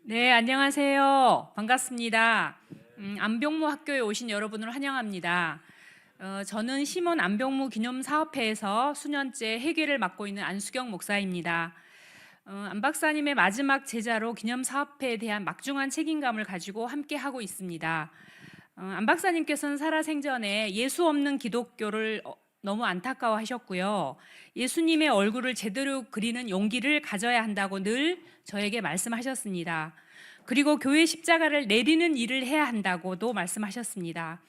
네, 안녕하세요. 반갑습니다. 안병무 학교에 오신 여러분을 환영합니다. 저는 시몬 안병무 기념사업회에서 수년째 회계를 맡고 있는 안수경 목사입니다. 안 박사님의 마지막 제자로 기념사업회에 대한 막중한 책임감을 가지고 함께 하고 있습니다. 안 박사님께서는 살아생전에 예수 없는 기독교를 너무 안타까워하셨고요. 예수님의 얼굴을 제대로 그리는 용기를 가져야 한다고 늘 저에게 말씀하셨습니다. 그리고 교회 십자가를 내리는 일을 해야 한다고도 말씀하셨습니다.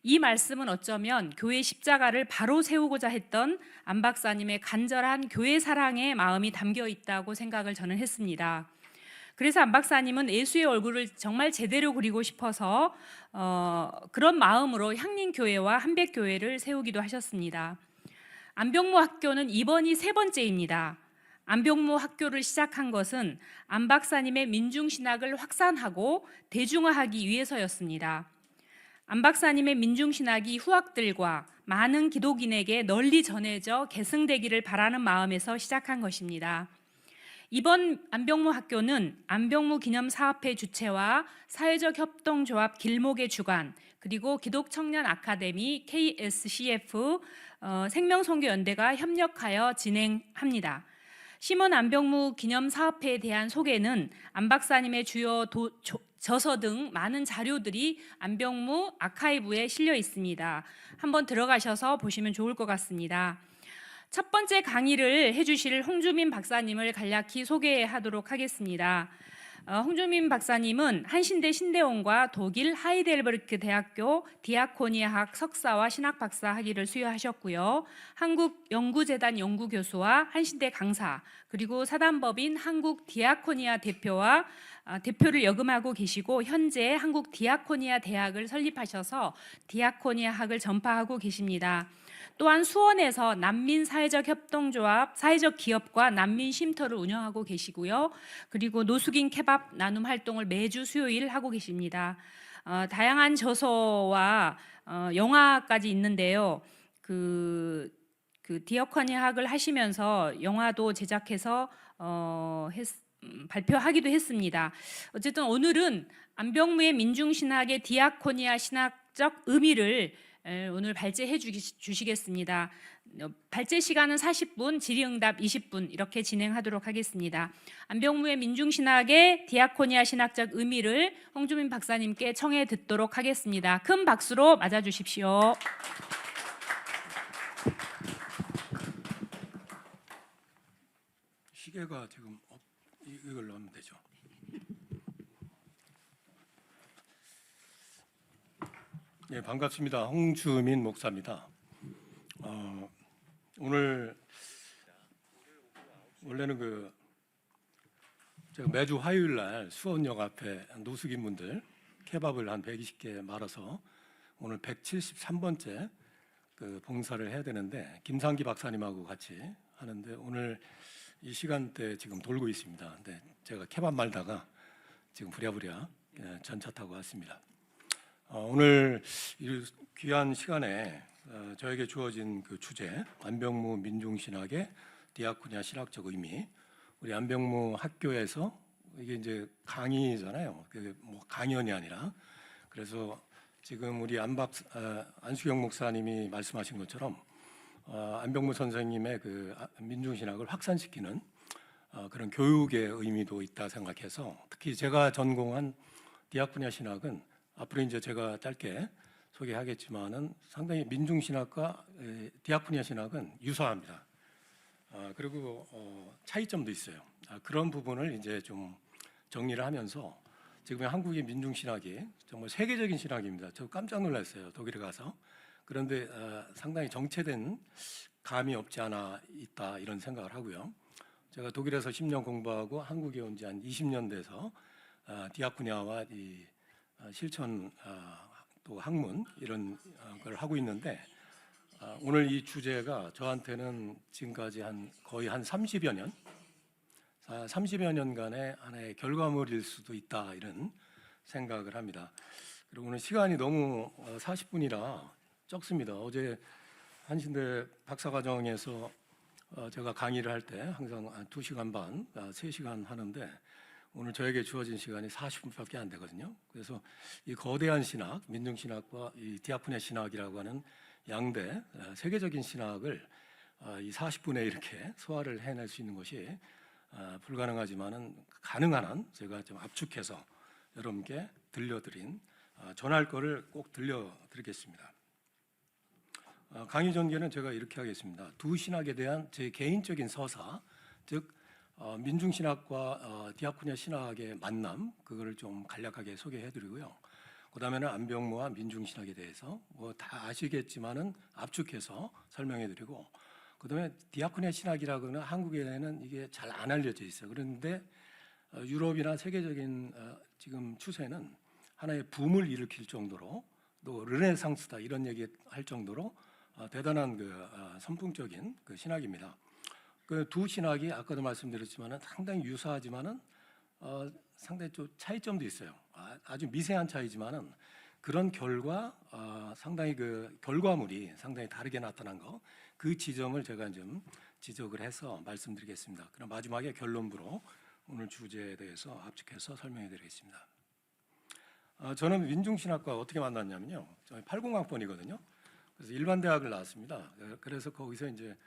이 말씀은 어쩌면 교회 십자가를 바로 세우고자 했던 안 박사님의 간절한 교회 사랑의 마음이 담겨 있다고 생각을 저는 했습니다. 그래서 안 박사님은 예수의 얼굴을 정말 제대로 그리고 싶어서 그런 마음으로 향림교회와 한백교회를 세우기도 하셨습니다. 안병무 학교는 이번이 세 번째입니다. 안병무 학교를 시작한 것은 안 박사님의 민중신학을 확산하고 대중화하기 위해서였습니다. 안 박사님의 민중신학이 후학들과 많은 기독인에게 널리 전해져 계승되기를 바라는 마음에서 시작한 것입니다. 이번 안병무 학교는 안병무 기념사업회 주최와 사회적 협동조합 길목의 주관, 그리고 기독청년 아카데미 KSCF 생명선교연대가 협력하여 진행합니다. 시몬 안병무 기념사업회에 대한 소개는 안 박사님의 주요 저서 등 많은 자료들이 안병무 아카이브에 실려 있습니다. 한번 들어가셔서 보시면 좋을 것 같습니다. 첫 번째 강의를 해주실 홍주민 박사님을 간략히 소개하도록 하겠습니다. 홍주민 박사님은 한신대 신대원과 독일 하이델베르크 대학교 디아코니아학 석사와 신학 박사 학위를 수여하셨고요. 한국연구재단 연구교수와 한신대 강사, 그리고 사단법인 한국 디아코니아 대표를 역임하고 계시고, 현재 한국 디아코니아 대학을 설립하셔서 디아코니아 학을 전파하고 계십니다. 또한 수원에서 난민 사회적 협동조합, 사회적 기업과 난민 쉼터를 운영하고 계시고요. 그리고 노숙인 케밥 나눔 활동을 매주 수요일 하고 계십니다. 다양한 저서와 영화까지 있는데요. 디아코니아 학을 하시면서 영화도 제작해서 발표하기도 했습니다. 어쨌든 오늘은 안병무의 민중신학의 디아코니아 신학적 의미를 오늘 발제해 주시겠습니다. 발제 시간은 40분, 질의응답 20분 이렇게 진행하도록 하겠습니다. 안병무의 민중신학의 디아코니아 신학적 의미를 홍주민 박사님께 청해 듣도록 하겠습니다. 큰 박수로 맞아주십시오. 시계가 지금 이걸 넣으면 되죠. 네, 반갑습니다. 홍주민 목사입니다. 오늘 원래는 제가 매주 화요일 날 수원역 앞에 노숙인 분들 케밥을 한 120개 말아서 오늘 173번째 봉사를 해야 되는데 김상기 박사님하고 같이 하는데 오늘 이 시간대 지금 돌고 있습니다. 근데 제가 케밥 말다가 지금 부랴부랴 전차 타고 왔습니다. 오늘 이 귀한 시간에 저에게 주어진 그 주제 안병무 민중신학의 디아코니아 신학적 의미, 우리 안병무 학교에서 이게 이제 강의잖아요. 뭐 강연이 아니라. 그래서 지금 우리 안수경 목사님이 말씀하신 것처럼 안병무 선생님의 민중신학을 확산시키는 그런 교육의 의미도 있다 생각해서, 특히 제가 전공한 디아코니아 신학은 앞으로 이제 제가 짧게 소개하겠지만은 상당히 민중신학과 디아코니아 신학은 유사합니다. 그리고 차이점도 있어요. 그런 부분을 이제 좀 정리를 하면서 지금 한국의 민중신학이 정말 세계적인 신학입니다. 저 깜짝 놀랐어요. 독일에 가서. 그런데 상당히 정체된 감이 없지 않아 있다 이런 생각을 하고요. 제가 독일에서 10년 공부하고 한국에 온 지 한 20년 돼서 디아코니아와 이 실천 또 학문 이런 걸 하고 있는데, 오늘 이 주제가 저한테는 지금까지 거의 한 30여 년간의 하나의 결과물일 수도 있다 이런 생각을 합니다. 그리고 오늘 시간이 너무 40분이라 적습니다. 어제 한신대 박사과정에서 제가 강의를 할 때 항상 2시간 반, 3시간 하는데 오늘 저에게 주어진 시간이 40분밖에 안 되거든요. 그래서 이 거대한 신학, 민중신학과 이 디아코니아 신학이라고 하는 양대 세계적인 신학을 이 40분에 이렇게 소화를 해낼 수 있는 것이 불가능하지만은 가능한 한 제가 좀 압축해서 여러분께 들려드린 전할 거를 꼭 들려드리겠습니다. 강의 전개는 제가 이렇게 하겠습니다. 두 신학에 대한 제 개인적인 서사, 즉 민중신학과 디아코니아 신학의 만남, 그거를 좀 간략하게 소개해드리고요. 그다음에는 안병무와 민중신학에 대해서 뭐 다 아시겠지만은 압축해서 설명해드리고, 그다음에 디아코니아 신학이라고는 한국에는 이게 잘 안 알려져 있어요. 그런데 유럽이나 세계적인 지금 추세는 하나의 붐을 일으킬 정도로, 또 르네상스다 이런 얘기할 정도로 대단한 선풍적인 그 신학입니다. 그 두 신학이 아까도 말씀드렸지만은 상당히 유사하지만은 상당히 좀 차이점도 있어요. 아주 미세한 차이지만은 그런 상당히 그 결과물이 상당히 다르게 나타난 거, 그 지점을 제가 좀 지적을 해서 말씀드리겠습니다. 그럼 마지막에 결론부로 오늘 주제에 대해서 압축해서 설명해드리겠습니다. 저는 민중신학과 어떻게 만났냐면요. 저희 80학번이거든요. 그래서 일반 대학을 나왔습니다. 그래서 거기서 이제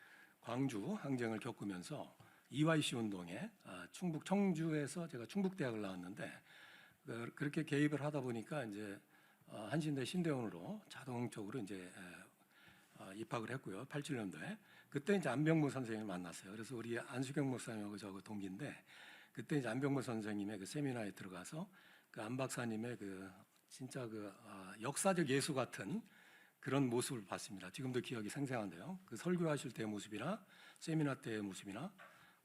광주 항쟁을 겪으면서 EYC 운동에 충북 청주에서 제가 충북대학을 나왔는데 그렇게 개입을 하다 보니까 이제 한신대 신대원으로 자동적으로 이제 입학을 했고요. 87년도에 그때 이제 안병무 선생님을 만났어요. 그래서 우리 안수경 목사님하고 저하고 동기인데 그때 이제 안병무 선생님의 그 세미나에 들어가서 그 안 박사님의 그 진짜 그 역사적 예수 같은 그런 모습을 봤습니다. 지금도 기억이 생생한데요. 그 설교하실 때의 모습이나 세미나 때의 모습이나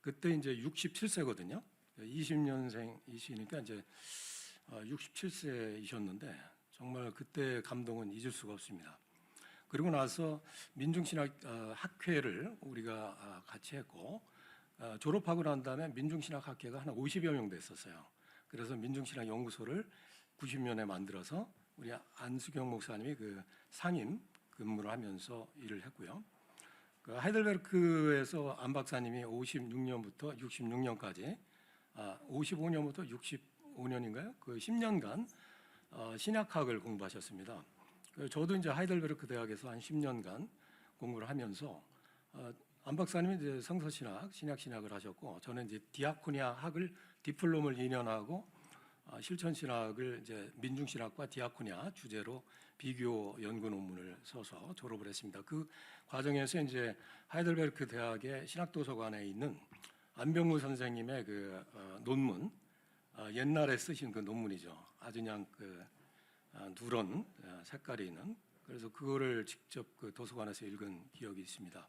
그때 이제 67세거든요. 20년생이시니까 이제 67세이셨는데 정말 그때 감동은 잊을 수가 없습니다. 그리고 나서 민중신학 학회를 우리가 같이 했고 졸업하고 난 다음에 민중신학 학회가 한 50여 명 됐었어요. 그래서 민중신학 연구소를 90년에 만들어서 우리 안수경 목사님이 그 상임 근무를 하면서 일을 했고요. 그 하이델베르크에서 안 박사님이 56년부터 66년까지 55년부터 65년인가요? 그 10년간 신약학을 공부하셨습니다. 저도 이제 하이델베르크 대학에서 한 10년간 공부를 하면서 안 박사님이 이제 성서신학, 신약신학을 하셨고 저는 이제 디아코니아 학을 디플롬을 2년 하고 실천신학을 이제 민중신학과 디아코니아 주제로 비교 연구 논문을 써서 졸업을 했습니다. 그 과정에서 이제 하이델베르크 대학의 신학도서관에 있는 안병무 선생님의 그 논문, 옛날에 쓰신 그 논문이죠. 아주 그냥 그 누런 색깔이 있는, 그래서 그거를 직접 그 도서관에서 읽은 기억이 있습니다.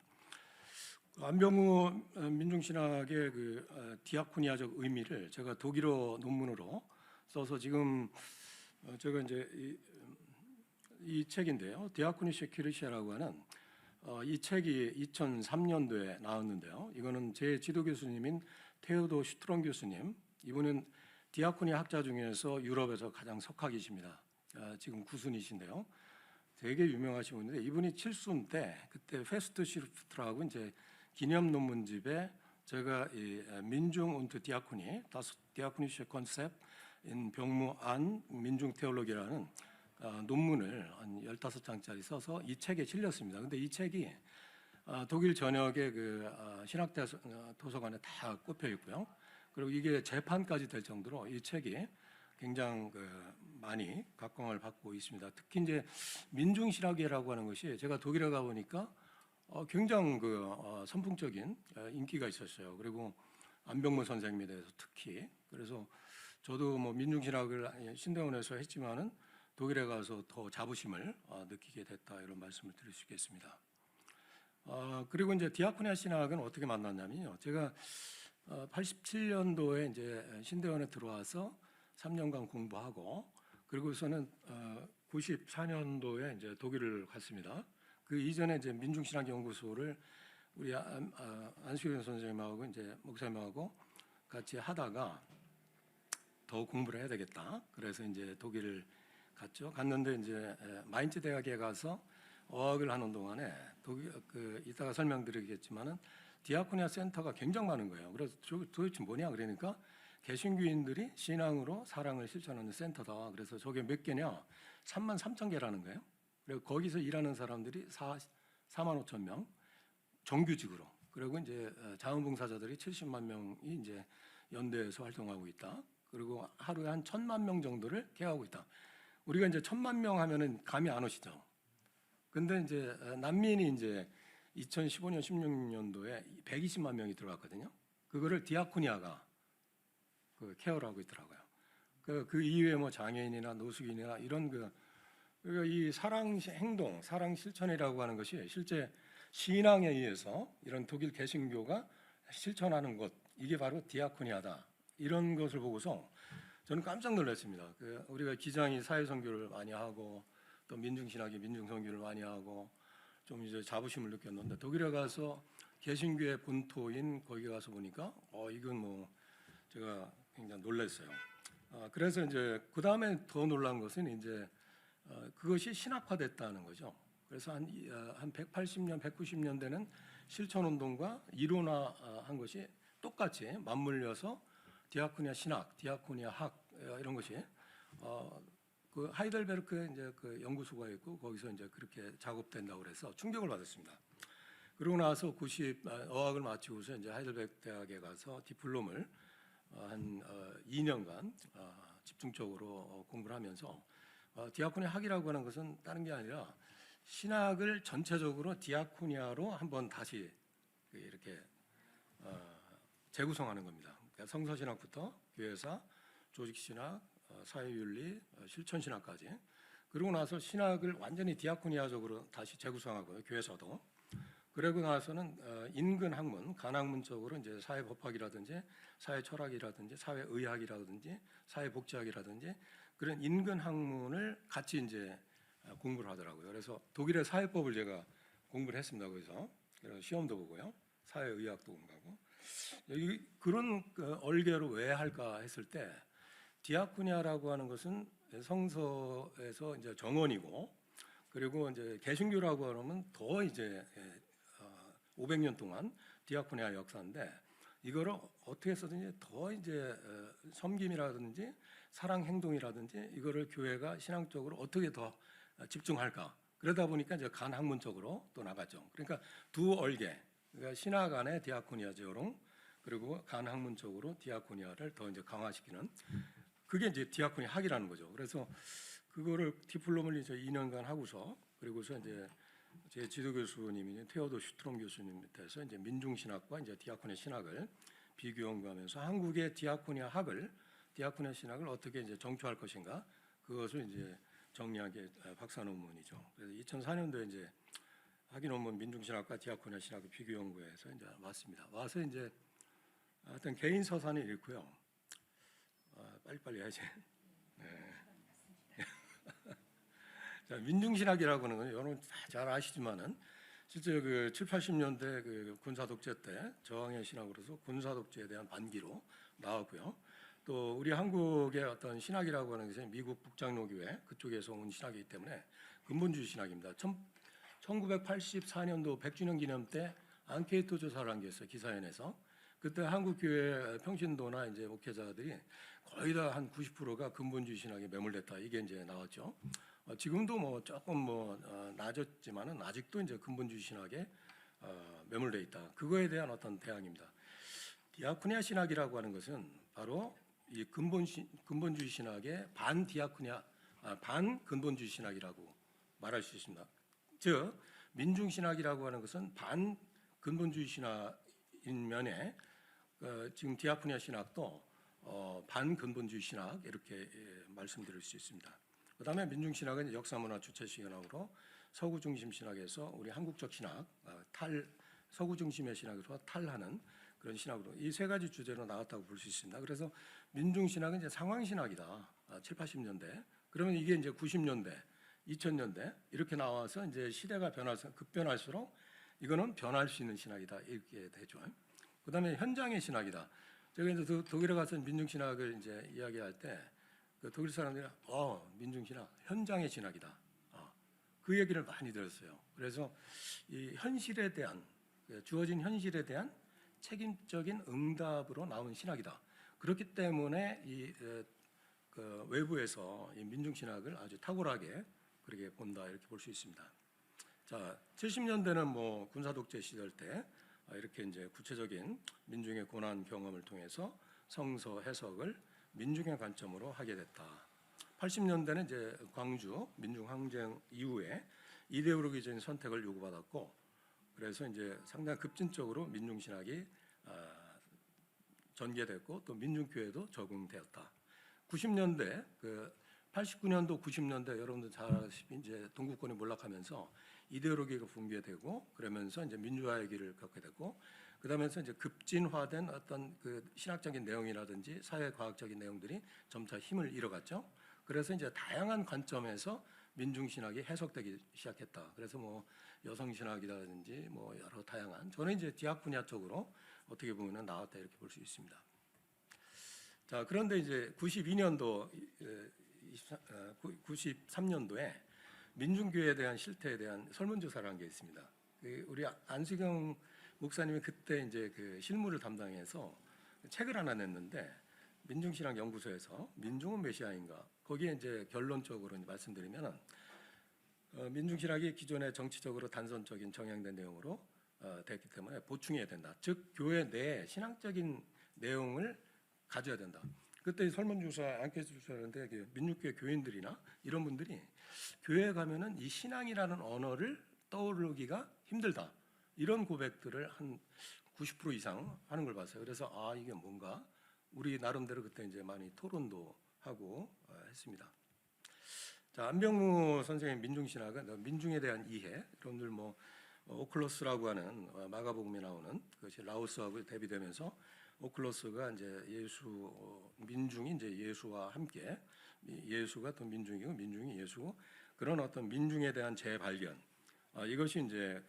안병무 민중신학의 그 디아코니아적 의미를 제가 독일어 논문으로 써서 지금 제가 이제 이 책인데요. 디아코니시 키르시아라고 하는 이 책이 2003년도에 나왔는데요. 이거는 제 지도 교수님인 테오도 슈트론 교수님, 이분은 디아코니아 학자 중에서 유럽에서 가장 석학이십니다. 지금 9순이신데요. 되게 유명하신 분인데 이분이 7순 때 그때 페스트 시프트라고 이제 기념 논문집에 제가 이 민중 und 디아코니, das diakonische Konzept in 병무 안 민중 테올로기라는 논문을 한 15장짜리 써서 이 책에 실렸습니다. 근데 이 책이 독일 전역의 그 신학대 도서관에 다 꼽혀 있고요. 그리고 이게 재판까지 될 정도로 이 책이 굉장히 많이 각광을 받고 있습니다. 특히 이제 민중신학이라고 하는 것이 제가 독일에 가 보니까 굉장히 선풍적인 인기가 있었어요. 그리고 안병무 선생님에 대해서 특히, 그래서 저도 뭐 민중신학을 신대원에서 했지만은 독일에 가서 더 자부심을 느끼게 됐다, 이런 말씀을 드릴 수 있겠습니다. 그리고 이제 디아코니아 신학은 어떻게 만났냐면요. 제가 87년도에 이제 신대원에 들어와서 3년간 공부하고 그리고서는 94년도에 이제 독일을 갔습니다. 그 이전에 이제 민중신학연구소를 우리 안수경 선생님하고 이제 목사님하고 같이 하다가 더 공부를 해야 되겠다. 그래서 이제 독일을 갔죠. 갔는데 이제 마인츠 대학에 가서 어학을 하는 동안에 독일 이따가 설명드리겠지만은 디아코니아 센터가 굉장히 많은 거예요. 그래서 도대체 뭐냐 그러니까 개신교인들이 신앙으로 사랑을 실천하는 센터다. 그래서 저게 몇 개냐? 33,000개라는 거예요. 그리고 거기서 일하는 사람들이 4만 5천 명 정규직으로. 그리고 이제 자원봉사자들이 70만 명이 이제 연대에서 활동하고 있다. 그리고 하루에 한 1,000만 명 정도를 케어하고 있다. 우리가 이제 1,000만 명 하면은 감이 안 오시죠. 근데 이제 난민이 이제 2015년, 16년도에 120만 명이 들어갔거든요. 그거를 디아코니아가 그 케어를 하고 있더라고요. 그 이외에 뭐 장애인이나 노숙인이나 이런 그러니까 이 사랑 행동, 사랑 실천이라고 하는 것이 실제 신앙에 의해서 이런 독일 개신교가 실천하는 것, 이게 바로 디아코니아다. 이런 것을 보고서 저는 깜짝 놀랐습니다. 우리가 기장이 사회선교를 많이 하고 또 민중신학이 민중선교를 많이 하고 좀 이제 자부심을 느꼈는데 독일에 가서 개신교의 본토인 거기 가서 보니까 이건 뭐 제가 굉장히 놀랐어요. 그래서 이제 그 다음에 더 놀란 것은 이제 그것이 신학화됐다는 거죠. 그래서 한 180년, 190년대는 실천운동과 이론화한 것이 똑같이 맞물려서 디아코니아 신학, 디아코니아 학 이런 것이 그 하이델베르크에 이제 그 연구소가 있고 거기서 이제 그렇게 작업된다고 그래서 충격을 받았습니다. 그러고 나서 어학을 마치고서 이제 하이델베르크 대학에 가서 디플롬을 한 2년간 집중적으로 공부를 하면서 디아코니아 학이라고 하는 것은 다른 게 아니라 신학을 전체적으로 디아코니아로 한번 다시 이렇게 재구성하는 겁니다. 그러니까 성서신학부터 교회사, 조직신학, 사회윤리, 실천신학까지. 그러고 나서 신학을 완전히 디아코니아적으로 다시 재구성하고요. 교회사도. 그러고 나서는 인근학문, 간학문 쪽으로 이제 사회법학이라든지 사회철학이라든지 사회의학이라든지 사회복지학이라든지 그런 인근학문을 같이 이제 공부를 하더라고요. 그래서 독일의 사회법을 제가 공부를 했습니다. 그래서 시험도 보고요. 사회의학도 공부하고. 여기 그런 얼개로 왜 할까 했을 때 디아코니아라고 하는 것은 성서에서 이제 정언이고 그리고 이제 개신교라고 하면 더 이제 500년 동안 디아코니아 역사인데 이거를 어떻게 해서든지 더 이제 섬김이라든지 사랑 행동이라든지 이거를 교회가 신앙적으로 어떻게 더 집중할까 그러다 보니까 이제 간학문 쪽으로 또 나갔죠. 그러니까 두 얼개 그러니까 신학 안에 디아코니아 제오롱 그리고 간학문 쪽으로 디아코니아를 더 이제 강화시키는 그게 이제 디아코니아 학이라는 거죠. 그래서 그거를 디플롬을 이제 2년간 하고서 그리고서 이제 제 지도 교수님이 테오도 슈트롬 교수님 밑에서 이제 민중신학과 이제 디아코니아 신학을 비교 연구하면서 한국의 디아코니아 신학을 어떻게 이제 정초할 것인가 그것을 이제 정리한 게 박사 논문이죠. 그래서 2004년도에 이제 학위 논문 민중신학과 디아코니아 신학의 비교 연구에서 이제 왔습니다. 와서 이제 어떤 개인 서산을 읽고요. 빨리빨리 해야지. 네. 자, 민중신학이라고 하는 건 여러분 잘 아시지만은 실제 그 7, 80년대 그 군사 독재 때 저항의 신학으로서 군사 독재에 대한 반기로 나왔고요. 또 우리 한국의 어떤 신학이라고 하는 것은 미국 북장로교회 그쪽에서 온 신학이기 때문에 근본주의 신학입니다. 1984년도 100주년 기념 때 앙케이트 조사를 한 게 있어요. 기사연에서. 그때 한국 교회 평신도나 이제 목회자들이 거의 다 한 90%가 근본주의 신학에 매몰됐다. 이게 이제 나왔죠. 지금도 뭐 조금 낮았지만은 아직도 이제 근본주의 신학에 매몰돼 있다. 그거에 대한 어떤 대항입니다. 디아코니아 신학이라고 하는 것은 바로 이 근본주의 신학의 반 근본주의 신학이라고 말할 수 있습니다. 즉 민중 신학이라고 하는 것은 반 근본주의 신학인 면에 지금 디아코니아 신학도 반근본주의 신학 이렇게 말씀드릴 수 있습니다. 그다음에 민중신학은 역사문화 주체신학으로 서구중심 신학에서 우리 한국적 신학, 서구중심의 신학으로 탈하는 그런 신학으로 이 세 가지 주제로 나왔다고 볼 수 있습니다. 그래서 민중신학은 이제 상황신학이다. 7, 80년대. 그러면 이게 이제 90년대, 2000년대 이렇게 나와서 이제 시대가 급변할수록 이거는 변할 수 있는 신학이다 이렇게 되죠. 그다음에 현장의 신학이다. 제가 이제 독일에 가서 민중신학을 이제 이야기할 때 그 독일 사람들이 민중신학 현장의 신학이다. 그 얘기를 많이 들었어요. 그래서 이 현실에 대한 주어진 현실에 대한 책임적인 응답으로 나온 신학이다. 그렇기 때문에 그 외부에서 이 민중신학을 아주 탁월하게 그렇게 본다 이렇게 볼 수 있습니다. 자, 70년대는 뭐 군사독재 시절 때 이렇게 이제 구체적인 민중의 고난 경험을 통해서 성서 해석을 민중의 관점으로 하게 됐다. 80년대는 이제 광주 민중항쟁 이후에 이데올로기적인 선택을 요구받았고, 그래서 이제 상당히 급진적으로 민중신학이 전개됐고 또 민중교회도 적응되었다. 90년대 89년도 90년대 여러분들 잘 아시다시피 이제 동구권이 몰락하면서 이데올로기가 붕괴되고 그러면서 이제 민주화의 길을 걷게 되고, 그다음에서 이제 급진화된 어떤 그 신학적인 내용이라든지 사회과학적인 내용들이 점차 힘을 잃어갔죠. 그래서 이제 다양한 관점에서 민중신학이 해석되기 시작했다. 그래서 뭐 여성신학이라든지 뭐 여러 다양한, 저는 이제 디학 분야 쪽으로 어떻게 보면 나왔다 이렇게 볼 수 있습니다. 자, 그런데 이제 92년도 93년도에 민중교회에 대한 실태에 대한 설문조사를 한 게 있습니다. 우리 안수경 목사님이 그때 이제 그 실무를 담당해서 책을 하나 냈는데, 민중신학 연구소에서 민중은 메시아인가, 거기에 이제 결론적으로 말씀드리면 민중신학이 기존에 정치적으로 단선적인 정향된 내용으로 됐기 때문에 보충해야 된다. 즉 교회 내 신앙적인 내용을 가져야 된다. 그때 설문조사, 앙케이트조사하는데 민중교회 교인들이나 이런 분들이 교회에 가면은 이 신앙이라는 언어를 떠오르기가 힘들다, 이런 고백들을 한 90% 이상 하는 걸 봤어요. 그래서 이게 뭔가 우리 나름대로 그때 이제 많이 토론도 하고 했습니다. 자, 안병무 선생님 민중신학은 민중에 대한 이해, 여러분들 뭐 오클로스라고 하는 마가복음에 나오는 그것이 라오스하고 대비되면서 오클로스가 이제 민중이 이제 예수와 함께, 예수가 또 민중이고 민중이 예수고, 그런 어떤 민중에 대한 재발견, 이것이 이제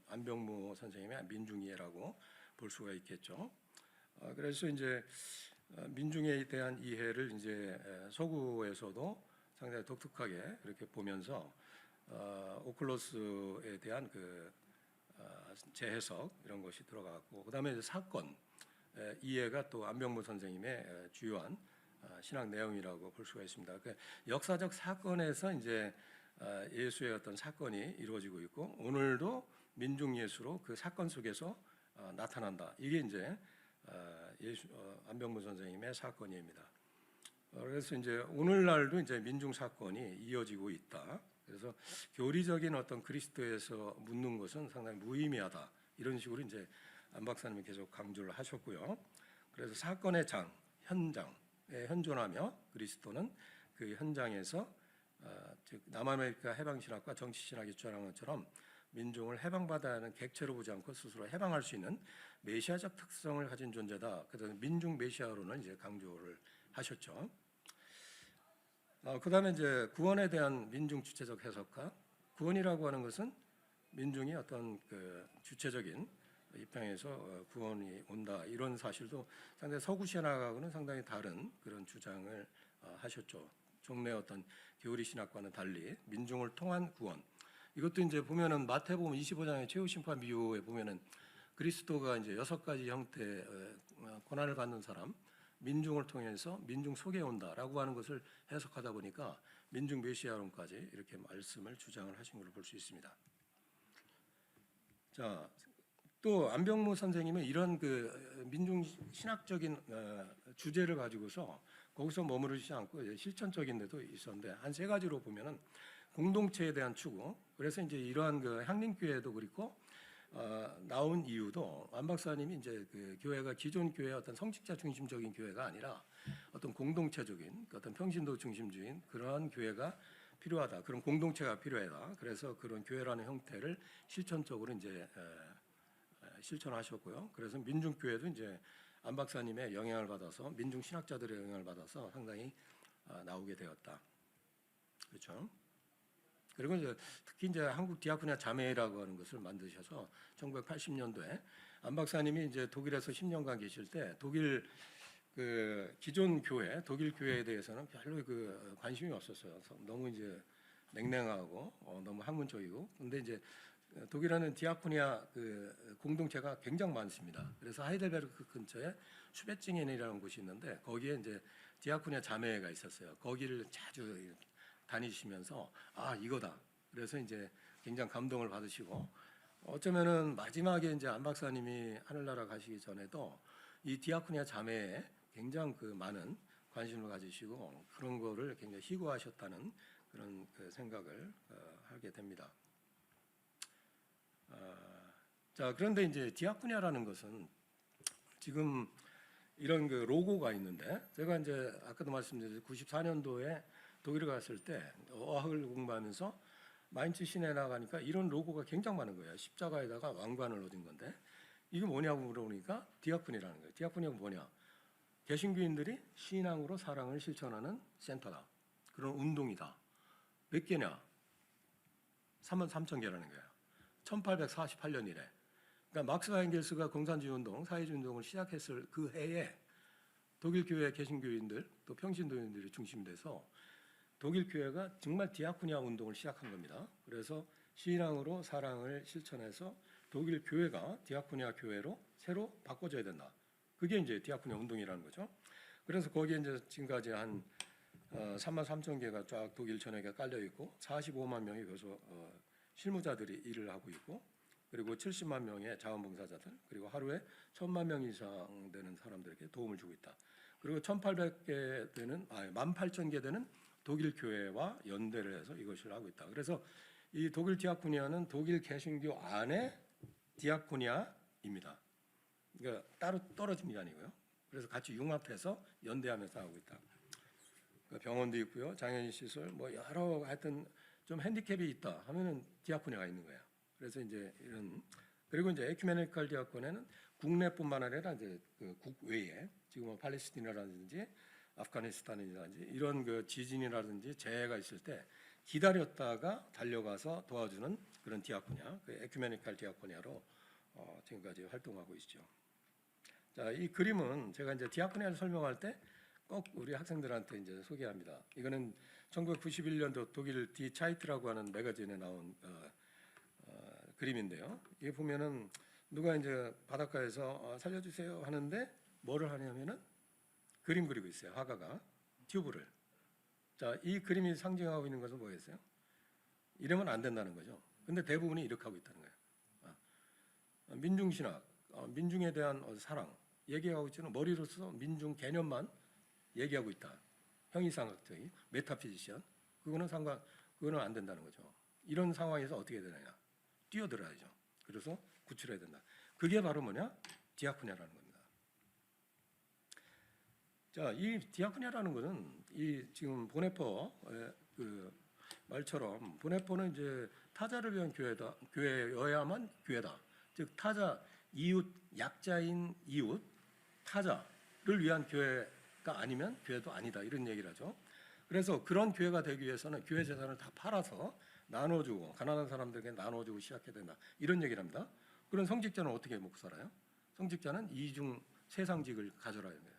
안병무 선생님의 민중이해라고 볼 수가 있겠죠. 그래서 이제 민중에 대한 이해를 이제 서구에서도 상당히 독특하게 이렇게 보면서 오클로스에 대한 재해석 이런 것이 들어갔고, 그다음에 이제 사건 이해가 또 안병무 선생님의 주요한 신학 내용이라고 볼 수가 있습니다. 역사적 사건에서 이제 예수의 어떤 사건이 이루어지고 있고, 오늘도 민중 예수로 그 사건 속에서 나타난다. 이게 이제 안병무 선생님의 사건입니다. 그래서 이제 오늘날도 이제 민중 사건이 이어지고 있다. 그래서 교리적인 어떤 그리스도에서 묻는 것은 상당히 무의미하다, 이런 식으로 이제 안 박사님이 계속 강조를 하셨고요. 그래서 사건의 현장에 현존하며 그리스도는 그 현장에서 즉 남아메리카 해방신학과 정치신학이 주장한 것처럼 민중을 해방받아야 하는 객체로 보지 않고 스스로 해방할 수 있는 메시아적 특성을 가진 존재다. 그래서 민중 메시아로는 이제 강조를 하셨죠. 그다음에 이제 구원에 대한 민중 주체적 해석과, 구원이라고 하는 것은 민중이 어떤 그 주체적인 입장에서 구원이 온다, 이런 사실도 상당히 서구 신학하고는 상당히 다른 그런 주장을 하셨죠. 종래 어떤 교리 신학과는 달리 민중을 통한 구원. 이것도 이제 보면은 마태복음 25장의 최후 심판 비유에 보면은 그리스도가 이제 6가지 형태의 고난을 받는 사람, 민중을 통해서 민중 속에 온다라고 하는 것을 해석하다 보니까 민중 메시아론까지 이렇게 말씀을 주장을 하신 걸로 볼 수 있습니다. 자, 또 안병무 선생님은 이런 그 민중 신학적인 주제를 가지고서 거기서 머무르지 않고 실천적인 데도 있었는데, 한 3가지로 보면은 공동체에 대한 추구. 그래서 이제 이러한 그 향림교회도 그렇고 나온 이유도, 안 박사님이 이제 그 교회가 기존 교회의 어떤 성직자 중심적인 교회가 아니라 어떤 공동체적인 어떤 평신도 중심적인 그러한 교회가 필요하다, 그런 공동체가 필요하다. 그래서 그런 교회라는 형태를 실천적으로 이제 실천하셨고요. 그래서 민중교회도 이제 안 박사님의 영향을 받아서, 민중 신학자들의 영향을 받아서 상당히 나오게 되었다. 그렇죠? 그리고 이제 특히 이제 한국 디학 분야 자매라고 하는 것을 만드셔서 1980년도에 안 박사님이 이제 독일에서 10년간 계실 때 독일 그 기존 교회, 독일 교회에 대해서는 별로 그 관심이 없었어요. 너무 이제 냉랭하고 너무 학문적이고. 근데 이제 독일에는 디아코니아 그 공동체가 굉장히 많습니다. 그래서 하이델베르크 근처에 슈베징엔이라는 곳이 있는데 거기에 이제 디아코니아 자매가 있었어요. 거기를 자주 다니시면서 아 이거다. 그래서 이제 굉장히 감동을 받으시고 어쩌면은 마지막에 이제 안 박사님이 하늘나라 가시기 전에도 이 디아코니아 자매에 굉장히 그 많은 관심을 가지시고 그런 거를 굉장히 희구하셨다는 그런 그 생각을 하게 됩니다. 자 그런데 이제 디아코니아라는 것은 지금 이런 그 로고가 있는데 제가 이제 아까도 말씀드렸듯이 94년도에 독일에 갔을 때 어학을 공부하면서 마인츠 시내에 나가니까 이런 로고가 굉장히 많은 거예요. 십자가에다가 왕관을 얻은 건데 이게 뭐냐고 물어보니까 디아코니라는 거예요. 디아코니가 뭐냐? 개신교인들이 신앙으로 사랑을 실천하는 센터다. 그런 운동이다. 몇 개냐? 33,000개라는 거예요. 1848년 이래. 그러니까 막스와 엥겔스가 공산주의 운동, 사회주의 운동을 시작했을 그 해에 독일 교회 개신교인들 또 평신도인들이 중심이 돼서 독일 교회가 정말 디아코니아 운동을 시작한 겁니다. 그래서 신앙으로 사랑을 실천해서 독일 교회가 디아코니아 교회로 새로 바꿔줘야 된다. 그게 이제 디아코니아 운동이라는 거죠. 그래서 거기에 이제 지금까지 한 33,000개가 쫙 독일 전역에 깔려 있고 45만 명이 거기서 실무자들이 일을 하고 있고 그리고 70만 명의 자원봉사자들 그리고 하루에 1,000만 명 이상 되는 사람들에게 도움을 주고 있다. 그리고 1,800개 되는 18,000개 되는 독일 교회와 연대를 해서 이것을 하고 있다. 그래서 이 독일 디아코니아는 독일 개신교 안에 디아코니아입니다. 그러니까 따로 떨어진 게 아니고요. 그래서 같이 융합해서 연대하면서 하고 있다. 그러니까 병원도 있고요, 장애인 시설, 뭐 여러 하여튼 좀 핸디캡이 있다 하면은 디아코니아가 있는 거예요. 그래서 이제 이런 그리고 이제 에큐메니컬 디아코니아는 국내뿐만 아니라 이제 그 국외에 지금 뭐 팔레스티나라든지 아프가니스탄이라든지 이런 그 지진이라든지 재해가 있을 때 기다렸다가 달려가서 도와주는 그런 디아코니아, 그 에큐메니컬 디아코니아로 지금까지 활동하고 있죠. 자, 이 그림은 제가 이제 디아코니아를 설명할 때 꼭 우리 학생들한테 이제 소개합니다. 이거는 1991년도 독일 디 차이트라고 하는 매거진에 나온 그림인데요. 이게 보면은 누가 이제 바닷가에서 살려주세요 하는데 뭐를 하냐면은 그림 그리고 있어요. 화가가 튜브를. 자, 이 그림이 상징하고 있는 것은 뭐겠어요? 이러면 안 된다는 거죠. 근데 대부분이 이렇게 하고 있다는 거예요. 민중신학, 민중에 대한 사랑 얘기하고 있지는 머리로서 민중 개념만 얘기하고 있다. 형이상학적인 메타피지션 그거는 안 된다는 거죠. 이런 상황에서 어떻게 되느냐? 뛰어들어야죠. 그래서 구출해야 된다. 그게 바로 뭐냐? 디아코니아라는 겁니다. 자, 이 디아코니아라는 것은 이 지금 보네퍼의 그 말처럼 보네퍼는 이제 타자를 위한 교회다, 교회여야만 교회다. 즉 타자 이웃 약자인 이웃 타자를 위한 교회가 아니면 교회도 아니다 이런 얘기를 하죠. 그래서 그런 교회가 되기 위해서는 교회 재산을 다 팔아서 나눠주고 가난한 사람들에게 나눠주고 시작해야 된다 이런 얘기를 합니다. 그런 성직자는 어떻게 먹고 살아요? 성직자는 이중 세상직을 가져라 이거예요.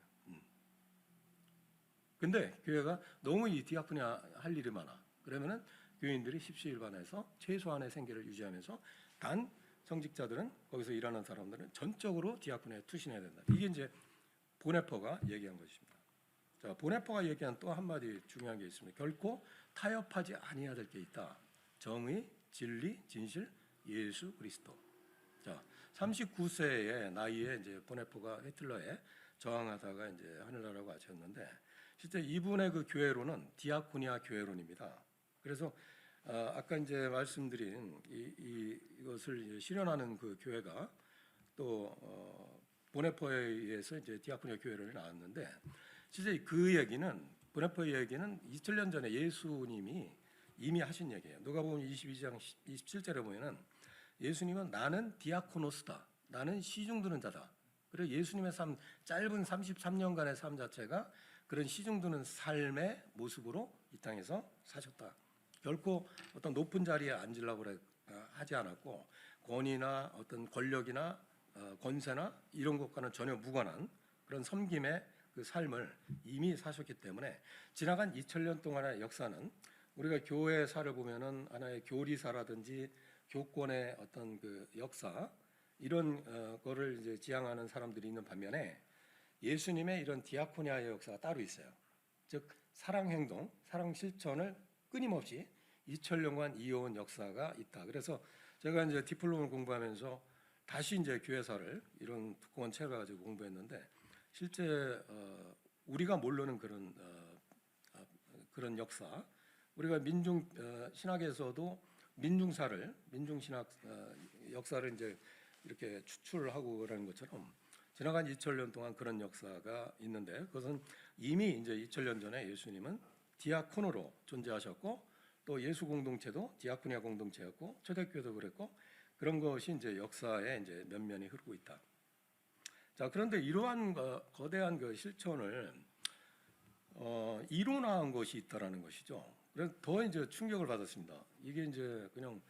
근데 교회가 너무 이 디아코니아 할 일이 많아. 그러면은 교인들이 십시일반해서 최소한의 생계를 유지하면서 단 성직자들은 거기서 일하는 사람들은 전적으로 디아코니아에 투신해야 된다. 이게 이제 보네퍼가 얘기한 것입니다. 자, 보네퍼가 얘기한 또 한마디 중요한 게 있습니다. 결코 타협하지 아니해야 될 게 있다. 정의, 진리, 진실, 예수 그리스도. 자, 39세의 나이에 이제 보네퍼가 히틀러에 저항하다가 이제 하늘나라로 가셨는데 실제 이분의 그 교회론은 디아코니아 교회론입니다. 그래서 아까 이제 말씀드린 이것을 실현하는 그 교회가 또 보네퍼에 의해서 이제 디아코니아 교회론이 나왔는데 실제 그 얘기는 보네퍼의 얘기는 2000년 전에 예수님이 이미 하신 얘기예요. 누가복음 22장 27절에 보면은 예수님은 나는 디아코노스다. 나는 시중드는 자다. 그리고 예수님의 삶 짧은 33년간의 삶 자체가 그런 시중드는 삶의 모습으로 이 땅에서 사셨다. 결코 어떤 높은 자리에 앉으려고 하지 않았고 권위나 어떤 권력이나 권세나 이런 것과는 전혀 무관한 그런 섬김의 그 삶을 이미 사셨기 때문에 지나간 2000년 동안의 역사는 우리가 교회사를 보면은 하나의 교리사라든지 교권의 어떤 그 역사 이런 거를 이제 지향하는 사람들이 있는 반면에 예수님의 이런 디아코니아의 역사가 따로 있어요. 즉 사랑 행동, 사랑 실천을 끊임없이 2000년간 이어온 역사가 있다. 그래서 제가 이제 디플롬을 공부하면서 다시 이제 교회사를 이런 두꺼운 책을 가지고 공부했는데 실제 우리가 모르는 그런 역사, 우리가 민중 신학에서도 민중신학 역사를 이제 이렇게 추출하고 그러는 것처럼 지나간 2000년 동안 그런 역사가 있는데 그것은 이미 이제 2000년 전에 예수님은 디아콘으로 존재하셨고 또 예수 공동체도 디아코니아 공동체였고 초대교회도 그랬고 그런 것이 이제 역사에 이제 면면이 흐르고 있다. 자, 그런데 이러한 거대한 그 실천을 이론화한 것이 있다라는 것이죠. 그래서 더 이제 충격을 받았습니다. 이게 이제 그냥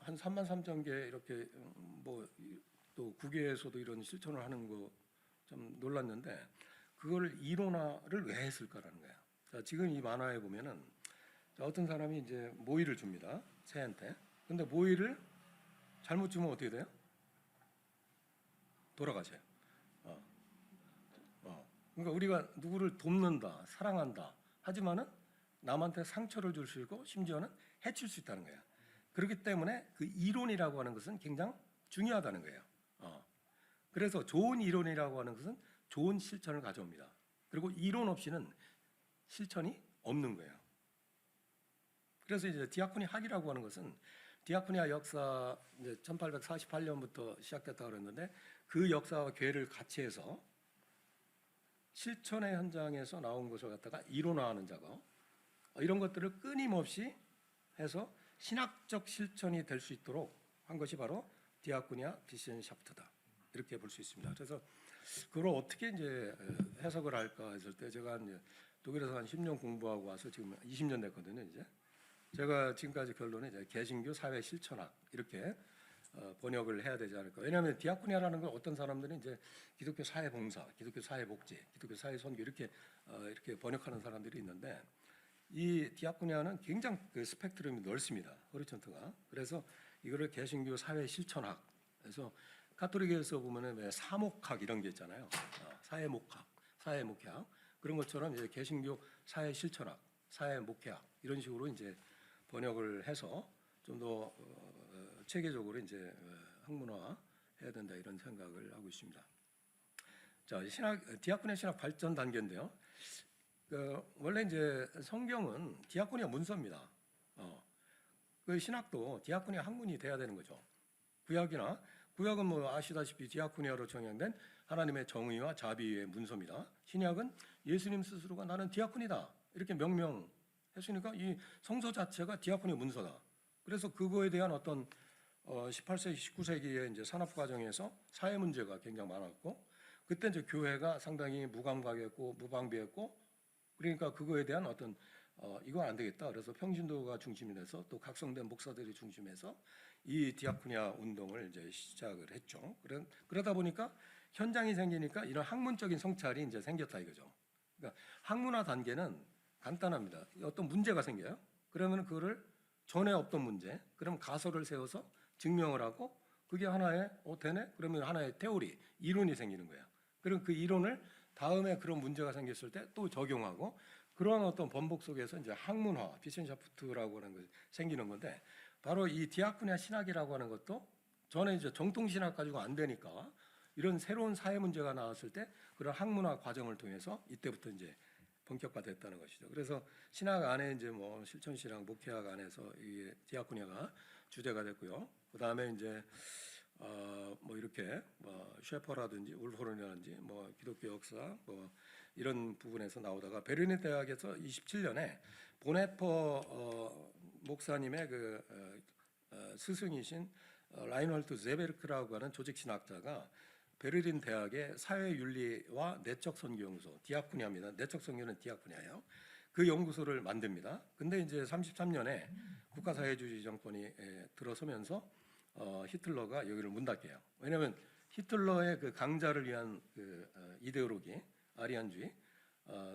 한 33,000개 이렇게 뭐 또 국외에서도 이런 실천을 하는 거 좀 놀랐는데 그걸 이론화를 왜 했을까라는 거예요. 자, 지금 이 만화에 보면은 자, 어떤 사람이 이제 모이를 줍니다. 새한테. 근데 모이를 잘못 주면 어떻게 돼요? 돌아가세요. 그러니까 우리가 누구를 돕는다, 사랑한다. 하지만은 남한테 상처를 줄 수 있고 심지어는 해칠 수 있다는 거예요. 그렇기 때문에 그 이론이라고 하는 것은 굉장히 중요하다는 거예요. 그래서 좋은 이론이라고 하는 것은 좋은 실천을 가져옵니다. 그리고 이론 없이는 실천이 없는 거예요. 그래서 이제 디아코니 학이라고 하는 것은 디아코니아 역사 이제 1848년부터 시작됐다고 그랬는데 그 역사와 교회를 같이 해서 실천의 현장에서 나온 것을 갖다가 이론화하는 작업 이런 것들을 끊임없이 해서 신학적 실천이 될 수 있도록 한 것이 바로 디아코니아 비센샤프트다 이렇게 볼 수 있습니다. 그래서 그걸 어떻게 이제 해석을 할까 했을 때 제가 이제 독일에서 한 10년 공부하고 와서 지금 20년 됐거든요. 이제 제가 지금까지 결론은 이제 개신교 사회 실천학 이렇게 번역을 해야 되지 않을까. 왜냐하면 디아코니아라는 건 어떤 사람들은 이제 기독교 사회 봉사, 기독교 사회 복지, 기독교 사회 선교 이렇게 번역하는 사람들이 있는데 이 디아코니아는 굉장히 그 스펙트럼이 넓습니다. 호리천트가. 그래서 이거를 개신교 사회 실천학. 그래서 가톨릭에서 보면은 왜 사목학 이런 게 있잖아요. 사회 목학, 사회 목회학 그런 것처럼 이제 개신교 사회 실천학, 사회 목회학 이런 식으로 이제 번역을 해서 좀 더 체계적으로 이제 학문화 해야 된다 이런 생각을 하고 있습니다. 자, 디아코니아 신학 발전 단계인데요. 원래 이제 성경은 디아코니아 문서입니다. 그 신학도 디아코니아 학문이 돼야 되는 거죠. 구약은 뭐 아시다시피 디아코니아로 정형된 하나님의 정의와 자비의 문서입니다. 신약은 예수님 스스로가 나는 디아코니다 이렇게 명명했으니까 이 성서 자체가 디아코니아 문서다. 그래서 그거에 대한 어떤 18세기, 19세기의 이제 산업 과정에서 사회 문제가 굉장히 많았고 그때 이제 교회가 상당히 무감각했고 무방비했고 그러니까 그거에 대한 어떤 이건 안 되겠다. 그래서 평신도가 중심이 돼서 또 각성된 목사들이 중심해서 이 디아코니아 운동을 이제 시작을 했죠. 그러다 보니까 현장이 생기니까 이런 학문적인 성찰이 이제 생겼다 이거죠. 그러니까 학문화 단계는 간단합니다. 어떤 문제가 생겨요. 그러면 그거를 전에 없던 문제, 그럼 가설을 세워서 증명을 하고 그게 하나의 되네? 그러면 하나의 테오리, 이론이 생기는 거예요. 그럼 그 이론을 다음에 그런 문제가 생겼을 때 또 적용하고 그러한 어떤 번복 속에서 이제 학문화, 비센샤프트라고 하는 것이 생기는 건데 바로 이 디아코니아 신학이라고 하는 것도 전에 이제 정통 신학 가지고 안 되니까 이런 새로운 사회 문제가 나왔을 때 그런 학문화 과정을 통해서 이때부터 이제 본격화됐다는 것이죠. 그래서 신학 안에 이제 뭐 실천 신학, 목회학 안에서 이 디아코니아가 주제가 됐고요. 그 다음에 이제 뭐 이렇게 뭐 셰퍼라든지 울프론이라든지 뭐 기독교 역사 뭐 이런 부분에서 나오다가 베르린 대학에서 27년에 보네퍼 목사님의 그 스승이신 라인홀트 제베르크라고 하는 조직 신학자가 베르린 대학의 사회윤리와 내적 선교 연구소 디아코니아입니다. 내적 선교는 디아코니아예요. 그 연구소를 만듭니다. 근데 이제 33년에 국가사회주의 정권이 들어서면서 히틀러가 여기를 문 닫게요. 왜냐하면 히틀러의 그 강자를 위한 그 이데올로기, 아리안주의,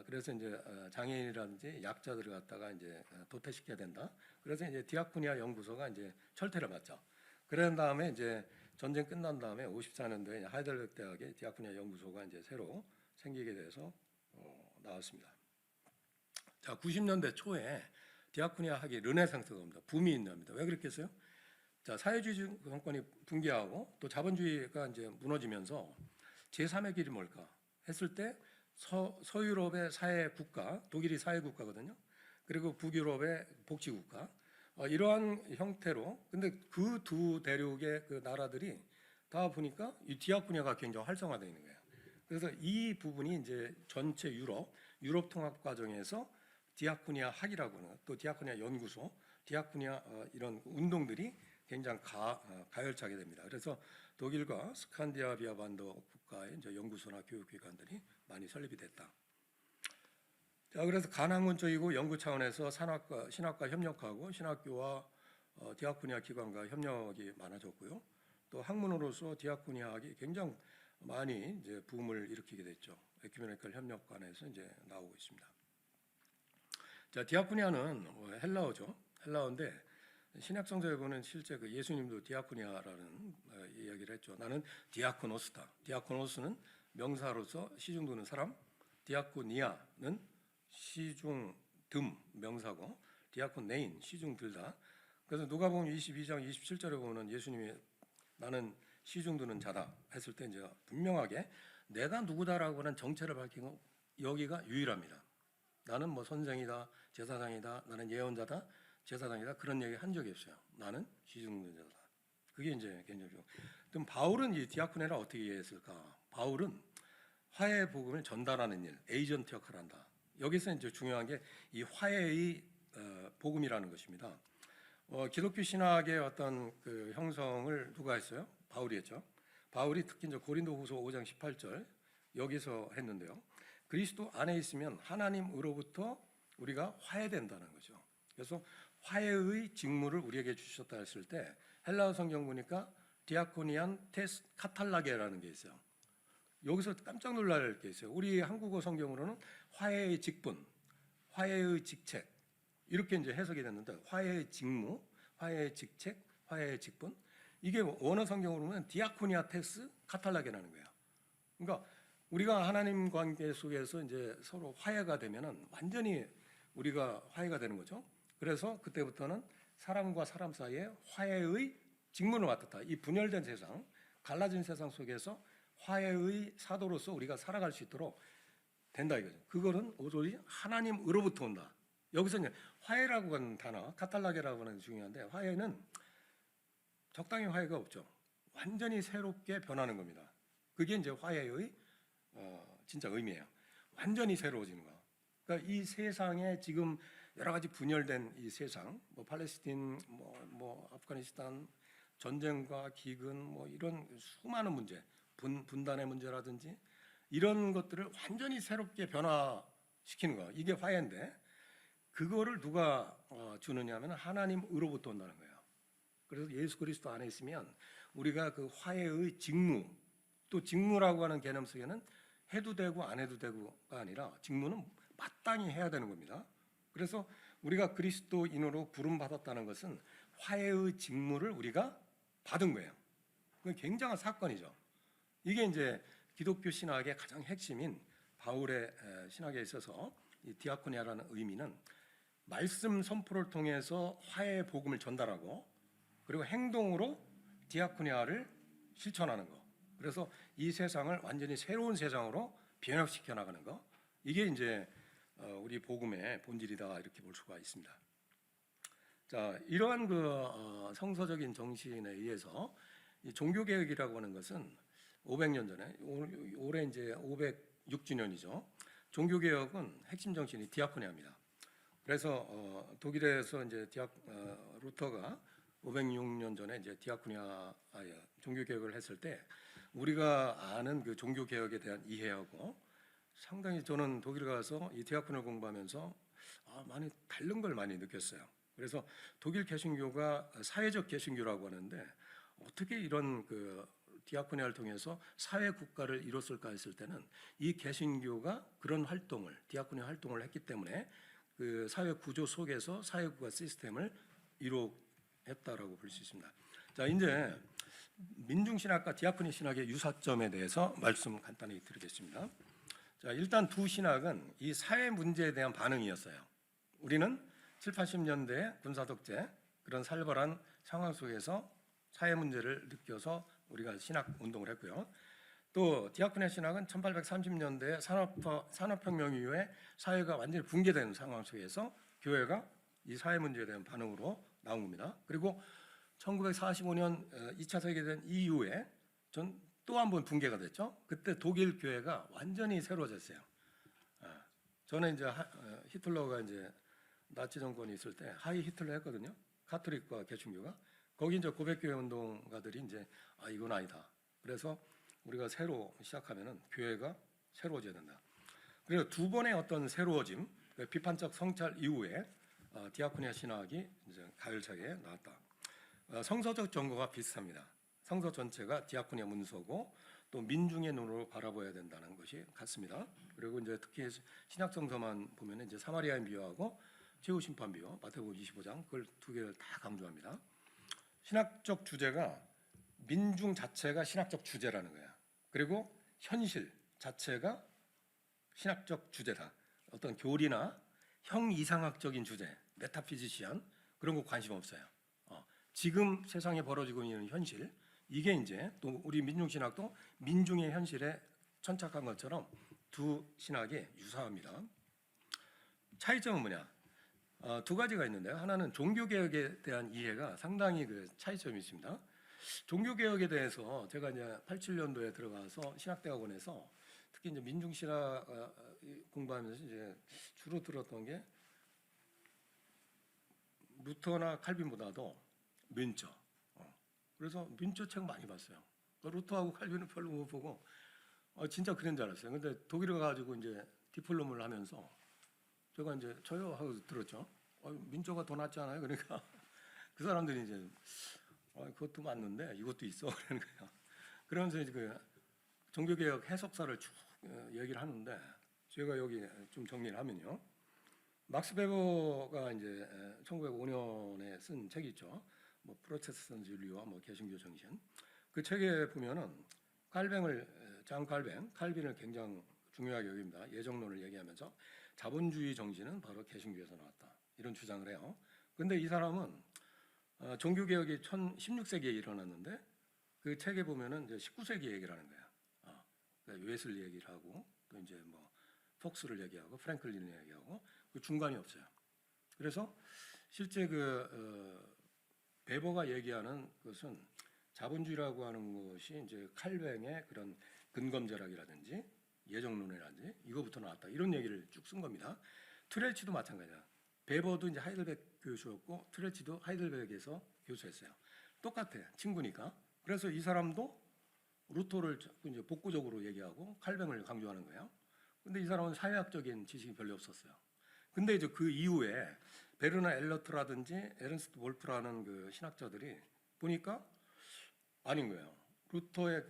그래서 이제 장애인이라든지 약자들을 갖다가 이제 도태시켜야 된다. 그래서 이제 디아코니아 연구소가 이제 철퇴를 받죠. 그런 다음에 이제 전쟁 끝난 다음에 54년도에 하이델베르크 대학에 디아코니아 연구소가 이제 새로 생기게 돼서 나왔습니다. 자, 90년대 초에 디아코니아 학이 르네상스가 옵니다. 붐이 있답니다. 왜 그렇겠어요? 자, 사회주의 정권이 붕괴하고 또 자본주의가 이제 무너지면서 제3의 길이 뭘까 했을 때 서유럽의 사회 국가, 독일이 사회 국가거든요. 그리고 북유럽의 복지 국가. 이러한 형태로 근데 그 두 대륙의 그 나라들이 다 보니까 이 디아코니아가 굉장히 활성화되어 있는 거예요. 그래서 이 부분이 이제 전체 유럽 통합 과정에서 디아코니아 학이라고 하는 또 디아코니아 연구소, 디아코니아 이런 운동들이 굉장히 가열차게 됩니다. 그래서 독일과 스칸디나비아 반도 국가의 이제 연구소나 교육기관들이 많이 설립이 됐다. 자, 그래서 간학문 쪽이고 연구 차원에서 신학과 협력하고 신학교와 디아코니아 기관과 협력이 많아졌고요. 또 학문으로서 디아코니아학이 굉장히 많이 이제 붐을 일으키게 됐죠. 에큐메니컬 협력관에서 이제 나오고 있습니다. 자, 디아코니아는 헬라어죠. 헬라어인데 신약 성서에 보면 실제 그 예수님도 디아코니아라는 이야기를 했죠. 나는 디아코노스다. 디아코노스는 명사로서 시중 두는 사람, 디아코니아는 시중 듬 명사고 디아코네인 시중 들다. 그래서 누가복음 22장 27절에 보면 예수님이 나는 시중 두는 자다 했을 때 이제 분명하게 내가 누구다라고 하는 정체를 밝히고 여기가 유일합니다. 나는 뭐 선생이다, 제사장이다, 나는 예언자다, 제사장이다 그런 얘기 한 적이 없어요. 나는 시중 두는 자다. 그게 이제 개념이죠. 그럼 바울은 이 디아코네를 어떻게 이해했을까? 바울은 화해의 복음을 전달하는 일, 에이전트 역할을 한다. 여기서 이제 중요한 게 이 화해의 복음이라는 것입니다. 기독교 신학의 어떤 그 형성을 누가 했어요? 바울이 했죠. 바울이 특히 이제 고린도후서 5장 18절 여기서 했는데요. 그리스도 안에 있으면 하나님으로부터 우리가 화해된다는 거죠. 그래서 화해의 직무를 우리에게 주셨다 했을 때 헬라어 성경 보니까 디아코니안 테스 카탈라게라는 게 있어요. 여기서 깜짝 놀랄 게 있어요. 우리 한국어 성경으로는 화해의 직분, 화해의 직책 이렇게 이제 해석이 됐는데 화해의 직무, 화해의 직책, 화해의 직분 이게 원어 성경으로는 디아코니아 테스 카탈라게라는 거예요. 그러니까 우리가 하나님 관계 속에서 이제 서로 화해가 되면은 완전히 우리가 화해가 되는 거죠. 그래서 그때부터는 사람과 사람 사이에 화해의 직분을 맡았다. 이 분열된 세상, 갈라진 세상 속에서 화해의 사도로서 우리가 살아갈 수 있도록 된다 이거죠. 그거는 오로지 하나님으로부터 온다. 여기서 이제 화해라고 하는 단어, 카탈라게라고 하는 게 중요한데 화해는 적당히 화해가 없죠. 완전히 새롭게 변하는 겁니다. 그게 이제 화해의 진짜 의미예요. 완전히 새로워지는 거. 그러니까 이 세상에 지금 여러 가지 분열된 이 세상, 뭐 팔레스틴, 뭐 아프가니스탄 전쟁과 기근, 뭐 이런 수많은 문제, 분단의 문제라든지 이런 것들을 완전히 새롭게 변화시키는 거. 이게 화해인데 그거를 누가 주느냐면 하나님으로부터 온다는 거예요. 그래서 예수 그리스도 안에 있으면 우리가 그 화해의 직무, 또 직무라고 하는 개념 속에는 해도 되고 안 해도 되고가 아니라 직무는 마땅히 해야 되는 겁니다. 그래서 우리가 그리스도인으로 부름받았다는 것은 화해의 직무를 우리가 받은 거예요. 그건 굉장한 사건이죠. 이게 이제 기독교 신학의 가장 핵심인 바울의 신학에 있어서 이 디아코니아라는 의미는 말씀 선포를 통해서 화해의 복음을 전달하고 그리고 행동으로 디아코니아를 실천하는 거. 그래서 이 세상을 완전히 새로운 세상으로 변혁시켜 나가는 거. 이게 이제 우리 복음의 본질이다 이렇게 볼 수가 있습니다. 자, 이러한 그 성서적인 정신에 의해서 이 종교 개혁이라고 하는 것은 500년 전에 올해 이제 506주년이죠. 종교 개혁은 핵심 정신이 디아코니아입니다. 그래서 독일에서 이제 루터가 506년 전에 이제 디아코니아 종교 개혁을 했을 때 우리가 아는 그 종교 개혁에 대한 이해하고 상당히 저는 독일 가서 이 디아코니아 공부하면서 많이 다른 걸 많이 느꼈어요. 그래서 독일 개신교가 사회적 개신교라고 하는데 어떻게 이런 그 디아코니아를 통해서 사회 국가를 이뤘을까 했을 때는 이 개신교가 그런 활동을 디아코니아 활동을 했기 때문에 그 사회 구조 속에서 사회 국가 시스템을 이루었다라고 볼 수 있습니다. 자, 이제 민중신학과 디아코니 신학의 유사점에 대해서 말씀 간단히 드리겠습니다. 자, 일단 두 신학은 이 사회 문제에 대한 반응이었어요. 우리는 7, 80년대 군사독재 그런 살벌한 상황 속에서 사회 문제를 느껴서 우리가 신학 운동을 했고요. 또 디아코니아 신학은 1830년대 산업혁명 이후에 사회가 완전히 붕괴된 상황 속에서 교회가 이 사회 문제에 대한 반응으로 나온 겁니다. 그리고 1945년 2차 세계대전 이후에 또 한 번 붕괴가 됐죠. 그때 독일 교회가 완전히 새로워졌어요. 저는 이제 히틀러가 이제 나치 정권이 있을 때 하이 히틀러 했거든요. 카톨릭과 개신교가 거기 이제 고백교회 운동가들이 이제 이건 아니다. 그래서 우리가 새로 시작하면은 교회가 새로워져야 된다. 그리고 두 번의 어떤 새로워짐, 비판적 성찰 이후에 디아코니아 신학이 이제 가열차게 나왔다. 성서적 정거가 비슷합니다. 성서 전체가 디아코니아 문서고 또 민중의 눈으로 바라봐야 된다는 것이 같습니다. 그리고 이제 특히 신약 성서만 보면 이제 사마리아인 비유하고 최후 심판 비유, 마태복음 25장 그걸 두 개를 다 강조합니다. 신학적 주제가 민중 자체가 신학적 주제라는 거야. 그리고 현실 자체가 신학적 주제다. 어떤 교리나 형이상학적인 주제, 메타피지시안 그런 거 관심 없어요. 지금 세상에 벌어지고 있는 현실 이게 이제 또 우리 민중신학도 민중의 현실에 천착한 것처럼 두 신학이 유사합니다. 차이점은 뭐냐? 두 가지가 있는데요. 하나는 종교개혁에 대한 이해가 상당히 그 차이점이 있습니다. 종교개혁에 대해서 제가 이제 87년도에 들어가서 신학대학원에서 특히 이제 민중신학 공부하면서 이제 주로 들었던 게 루터나 칼빈보다도 민처. 그래서 민처 책 많이 봤어요. 루터하고 칼빈은 별로 못 보고 진짜 그런 줄 알았어요. 근데 독일에 가지고 이제 디플롬을 하면서 제가 이제 저요 하고 들었죠. 민처가 더 낫지 않아요? 그러니까 그 사람들이 이제 그것도 맞는데 이것도 있어 그러는 거예요. 그러면서 이제 그 종교개혁 해석사를 쭉 얘기를 하는데 제가 여기 좀 정리를 하면요. 막스 베버가 이제 1905년에 쓴 책이 있죠. 뭐 프로테스탄트 윤리와 뭐 개신교 정신. 그 책에 보면은 칼빈을 굉장히 중요하게 여깁니다. 예정론을 얘기하면서 자본주의 정신은 바로 개신교에서 나왔다. 이런 주장을 해요. 근데 이 사람은 종교개혁이 16세기에 일어났는데 그 책에 보면은 이제 19세기 얘기를 하는 거야. 그러니까 웨슬리 얘기를 하고 또 이제 뭐 폭스를 얘기하고 프랭클린을 얘기하고 그 중간이 없어요. 그래서 실제 베버가 얘기하는 것은 자본주의라고 하는 것이 이제 칼뱅의 그런 근검절학이라든지 예정론이라든지 이거부터 나왔다 이런 얘기를 쭉 쓴 겁니다. 트렐치도 마찬가지야. 베버도 이제 하이델베르크 교수였고 트렐치도 하이델베르크에서 교수했어요. 똑같아 친구니까. 그래서 이 사람도 루터를 이제 복구적으로 얘기하고 칼뱅을 강조하는 거예요. 근데 이 사람은 사회학적인 지식이 별로 없었어요. 근데 이제 그 이후에 베르나 엘러트라든지 에른스트 볼프라는 그 신학자들이 보니까 아닌 거예요. 루터의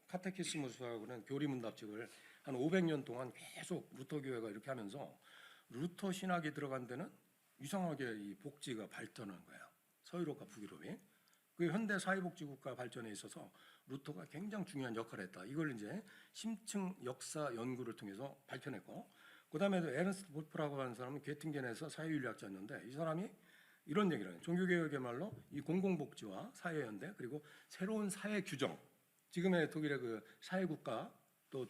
카테키스무스하고는 교리문답집을 한 500년 동안 계속 루터 교회가 이렇게 하면서 루터 신학이 들어간 데는 이상하게 이 복지가 발전한 거예요. 서유럽과 북유럽이. 그 현대 사회복지국가 발전에 있어서 루터가 굉장히 중요한 역할을 했다. 이걸 이제 심층 역사 연구를 통해서 밝혀냈고, 그 다음에도 에른스트 볼프라고 하는 사람은 게팅겐에서 사회윤리학자였는데 이 사람이 이런 얘기를 해요. 종교개혁의 말로 이 공공복지와 사회연대 그리고 새로운 사회규정, 지금의 독일의 그 사회국가 또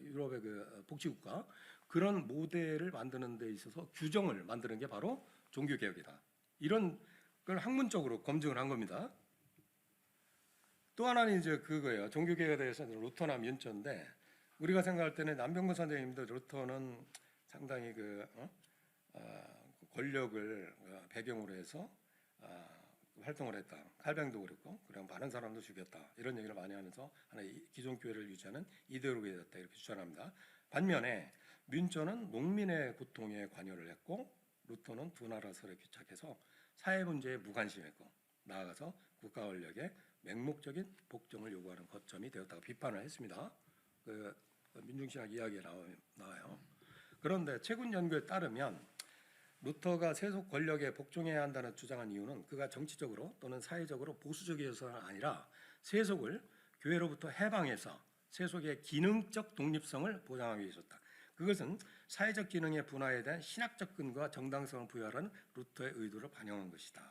유럽의 그 복지국가 그런 모델을 만드는 데 있어서 규정을 만드는 게 바로 종교개혁이다. 이런 걸 학문적으로 검증을 한 겁니다. 또 하나는 이제 그거예요. 종교개혁에 대해서는 루터나 민처인데 우리가 생각할 때는 남병근 선생님도 루터는 상당히 권력을 배경으로 해서 활동을 했다. 칼뱅도 그랬고, 그냥 많은 사람도 죽였다. 이런 얘기를 많이 하면서 하나의 기존 교회를 유지하는 이데올로기였다 이렇게 주장합니다. 반면에 민처는 농민의 고통에 관여를 했고, 루터는 두 나라 설에 귀착해서 사회 문제에 무관심했고, 나아가서 국가 권력에 맹목적인 복종을 요구하는 거점이 되었다고 비판을 했습니다. 그 민중신학 이야기에 나와요. 그런데 최근 연구에 따르면 루터가 세속 권력에 복종해야 한다는 주장한 이유는 그가 정치적으로 또는 사회적으로 보수적이어서가 아니라 세속을 교회로부터 해방해서 세속의 기능적 독립성을 보장하기 위해서였다. 그것은 사회적 기능의 분화에 대한 신학적 근거와 정당성을 부여하는 루터의 의도를 반영한 것이다.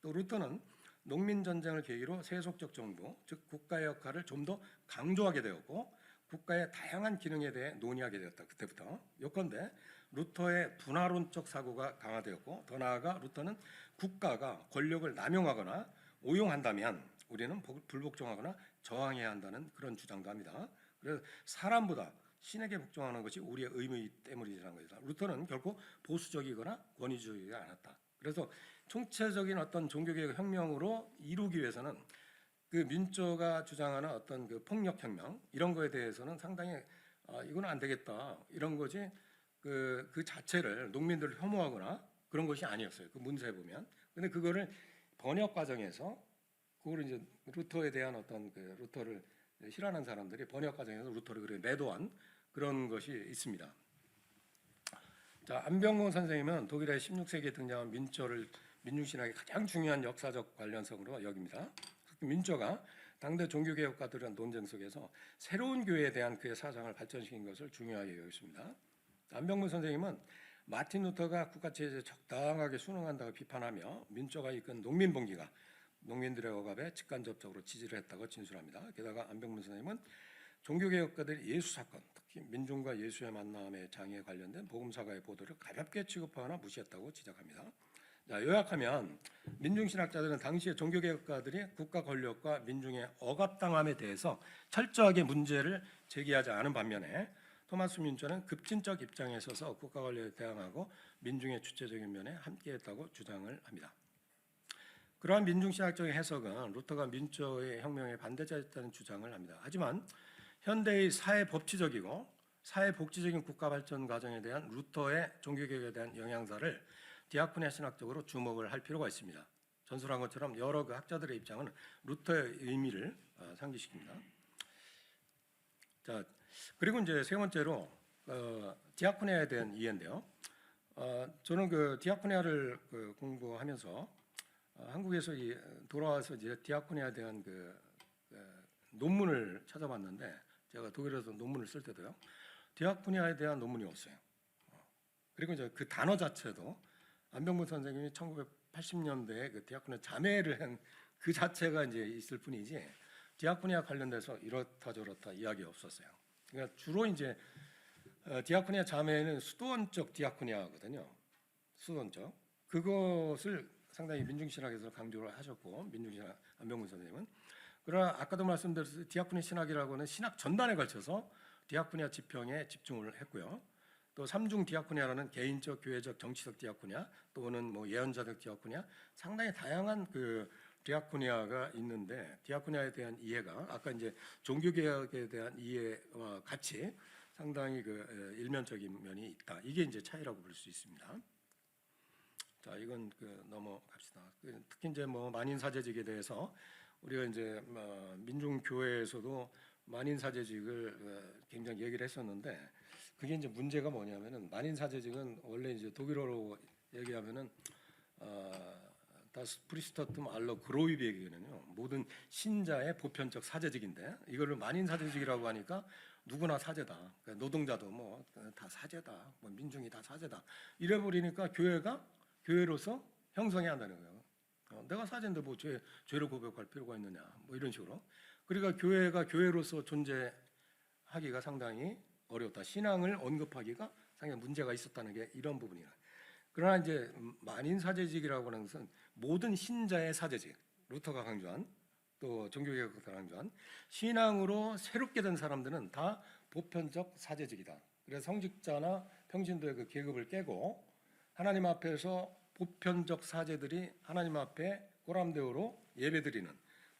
또 루터는 농민 전쟁을 계기로 세속적 정부, 즉 국가의 역할을 좀 더 강조하게 되었고 국가의 다양한 기능에 대해 논의하게 되었다. 그때부터 요건데 루터의 분화론적 사고가 강화되었고 더 나아가 루터는 국가가 권력을 남용하거나 오용한다면 우리는 불복종하거나 저항해야 한다는 그런 주장도 합니다. 그래서 사람보다 신에게 복종하는 것이 우리의 의무이기 때문이라는 것이다. 루터는 결코 보수적이거나 권위주의가 않았다. 그래서 총체적인 어떤 종교개혁 혁명으로 이루기 위해서는 그 민초가 주장하는 어떤 그 폭력혁명 이런 거에 대해서는 상당히 이건 안 되겠다 이런 거지 그 자체를 농민들을 혐오하거나 그런 것이 아니었어요. 그 문서에 보면. 근데 그거를 번역 과정에서 그걸 이제 루터에 대한 어떤 그 루터를 싫어하는 사람들이 번역 과정에서 루터를 그렇게 매도한 그런 것이 있습니다. 자, 안병무 선생님은 독일의 16세기에 등장한 민초를 민중신학의 가장 중요한 역사적 관련성으로 여깁니다. 민초가 당대 종교개혁가들의 논쟁 속에서 새로운 교회에 대한 그의 사상을 발전시킨 것을 중요하게 여겼습니다. 안병무 선생님은 마틴 루터가 국가체제에 적당하게 순응한다고 비판하며 민초가 이끈 농민봉기가 농민들의 억압에 직간접적으로 지지를 했다고 진술합니다. 게다가 안병무 선생님은 종교개혁가들이 예수 사건, 특히 민중과 예수의 만남의 장애에 관련된 복음사가의 보도를 가볍게 취급하거나 무시했다고 지적합니다. 자, 요약하면 민중신학자들은 당시의 종교개혁가들이 국가 권력과 민중의 억압당함에 대해서 철저하게 문제를 제기하지 않은 반면에 토마스 민초는 급진적 입장에 서서 국가 권력에 대항하고 민중의 주체적인 면에 함께했다고 주장을 합니다. 그러한 민중신학적인 해석은 루터가 민초의 혁명에 반대자였다는 주장을 합니다. 하지만 현대의 사회법치적이고 사회복지적인 국가 발전 과정에 대한 루터의 종교개혁에 대한 영향사를 디아코니아 신학적으로 주목을 할 필요가 있습니다. 전술한 것처럼 여러 그 학자들의 입장은 루터의 의미를 상기시킵니다. 자, 그리고 이제 세 번째로 디아코니아에 대한 이해인데요. 저는 그 디아코니아를 공부하면서 한국에서 돌아와서 이제 디아코니아에 대한 그 논문을 찾아봤는데 제가 독일에서 논문을 쓸 때도요. 디아코니아에 대한 논문이 없어요. 그리고 이제 그 단어 자체도 안병무 선생님이 1980년대에 그 디아코니아 자매를 한 그 자체가 이제 있을 뿐이지 디아코니아 관련돼서 이렇다 저렇다 이야기 없었어요. 그러니까 주로 이제 디아코니아 자매는 수도원적 디아코니아거든요. 수도원적 그것을 상당히 민중신학에서 강조를 하셨고 민중신학 안병무 선생님은 그러나 아까도 말씀드렸듯이 디아코니아 신학이라고는 신학 전반에 걸쳐서 디아코니아 지평에 집중을 했고요. 또 삼중 디아코니아라는 개인적, 교회적, 정치적 디아코니아 또는 뭐 예언자적 디아코니아 상당히 다양한 그 디아코니아가 있는데 디아코니아에 대한 이해가 아까 이제 종교개혁에 대한 이해와 같이 상당히 그 일면적인 면이 있다. 이게 이제 차이라고 볼 수 있습니다. 자, 이건 넘어갑시다. 특히 이제 뭐 만인사제직에 대해서 우리가 이제 민중교회에서도 만인사제직을 굉장히 얘기를 했었는데 그게 이제 문제가 뭐냐면은 만인사제직은 원래 이제 독일어로 얘기하면은 Das Priestertum aller Gläubige는요 모든 신자의 보편적 사제직인데 이거를 만인사제직이라고 하니까 누구나 사제다. 그러니까 노동자도 뭐 다 사제다. 뭐 민중이 다 사제다. 이래 버리니까 교회가 교회로서 형성해야 한다는 거예요. 내가 사제인데 뭐 죄를 고백할 필요가 있느냐 뭐 이런 식으로. 그러니까 교회가 교회로서 존재하기가 상당히 어렵다. 신앙을 언급하기가 상당히 문제가 있었다는 게 이런 부분이야. 그러나 이제 만인 사제직이라고 하는 것은 모든 신자의 사제직, 루터가 강조한 또 종교개혁가 강조한 신앙으로 새롭게 된 사람들은 다 보편적 사제직이다. 그래서 성직자나 평신도의 그 계급을 깨고 하나님 앞에서 보편적 사제들이 하나님 앞에 꼬람대오로 예배드리는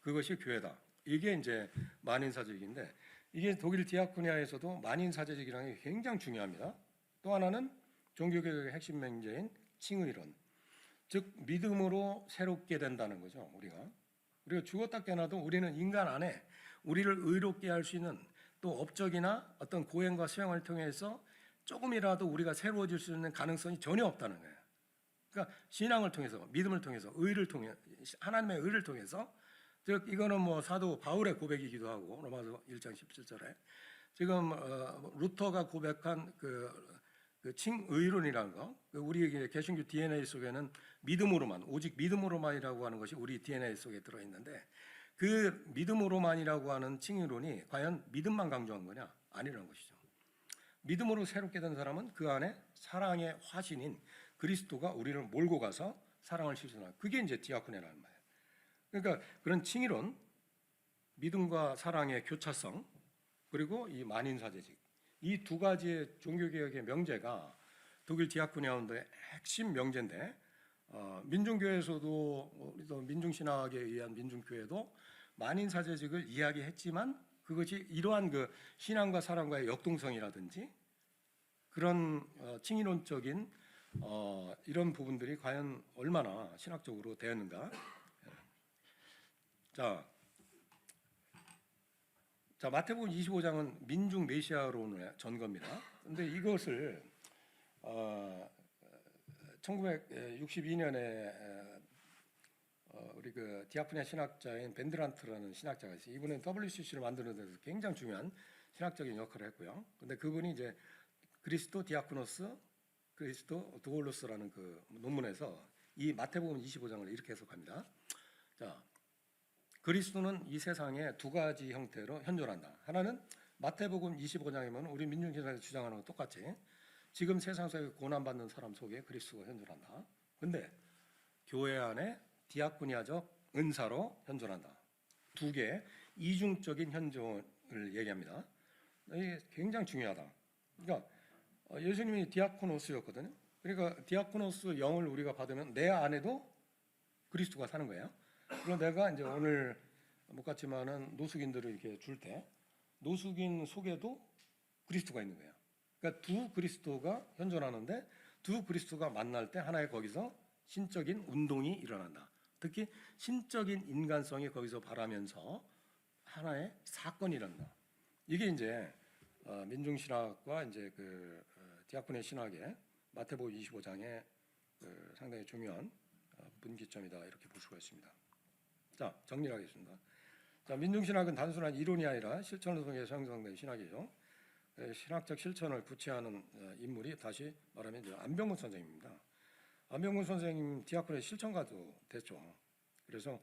그것이 교회다. 이게 이제 만인사제직인데 이게 독일 디아코니아에서도 만인사제직이라는 게 굉장히 중요합니다. 또 하나는 종교개혁의 핵심 맹제인 칭의론, 즉 믿음으로 새롭게 된다는 거죠. 우리가 그리고 죽었다 깨어나도 우리는 인간 안에 우리를 의롭게 할 수 있는 또 업적이나 어떤 고행과 수행을 통해서 조금이라도 우리가 새로워질 수 있는 가능성이 전혀 없다는 거예요. 그러니까 신앙을 통해서, 믿음을 통해서, 의를 통해 하나님의 의를 통해서, 즉 이거는 뭐 사도 바울의 고백이기도 하고 로마서 1장 17절에 지금 루터가 고백한 그 칭의론이라는 거, 우리 개신교 DNA 속에는 믿음으로만, 오직 믿음으로만이라고 하는 것이 우리 DNA 속에 들어 있는데, 그 믿음으로만이라고 하는 칭의론이 과연 믿음만 강조한 거냐? 아니라는 것이죠. 믿음으로 새롭게 된 사람은 그 안에 사랑의 화신인 그리스도가 우리를 몰고 가서 사랑을 실천하는, 그게 이제 디아코니라는 말이에요. 그러니까 그런 칭의론, 믿음과 사랑의 교차성, 그리고 이 만인사제직, 이 두 가지의 종교개혁의 명제가 독일 디아코니아운동의 핵심 명제인데, 민중교회에서도 우리도 민중신학에 의한 민중교회도 만인사제직을 이야기했지만 그것이 이러한 그 신앙과 사랑과의 역동성이라든지 그런 칭의론적인 이런 부분들이 과연 얼마나 신학적으로 되었는가. 자, 마태복음 25장은 민중 메시아론의 전거입니다. 그런데 이것을 1962년에 우리 그 디아코니아 신학자인 벤드란트라는 신학자가 있어요. 이분은 WCC를 만드는 데서 굉장히 중요한 신학적인 역할을 했고요. 근데 그분이 이제 그리스도 디아코노스, 그리스도 두올로스라는 그 논문에서 이 마태복음 25장을 이렇게 해석합니다. 자, 그리스도는 이 세상에 두 가지 형태로 현존한다. 하나는 마태복음 25장이면 우리 민중신학에서 주장하는 것 똑같이 지금 세상 속에 고난받는 사람 속에 그리스도가 현존한다. 근데 교회 안에 디아코니아적 은사로 현존한다. 두 개의 이중적인 현존을 얘기합니다. 이게 굉장히 중요하다. 그러니까 예수님이 디아코노스였거든요. 그러니까 디아코노스 영을 우리가 받으면 내 안에도 그리스도가 사는 거예요. 그럼 내가 이제 오늘 못 갔지만은 노숙인들을 이렇게 줄 때 노숙인 속에도 그리스도가 있는 거예요. 그러니까 두 그리스도가 현존하는데 두 그리스도가 만날 때 하나의 거기서 신적인 운동이 일어난다. 특히 신적인 인간성이 거기서 발하면서 하나의 사건이 일어난다. 이게 이제 민중신학과 이제 그 디아코니아 신학의 마태복음 25장의 그 상당히 중요한 분기점이다 이렇게 볼 수가 있습니다. 자, 정리하겠습니다. 자, 민중신학은 단순한 이론이 아니라 실천을 통해 형성된 신학이죠. 신학적 실천을 구체하는 인물이 다시 말하면 이제 안병근 선생님입니다. 안병근 선생님 디아코니아 실천가도 됐죠. 그래서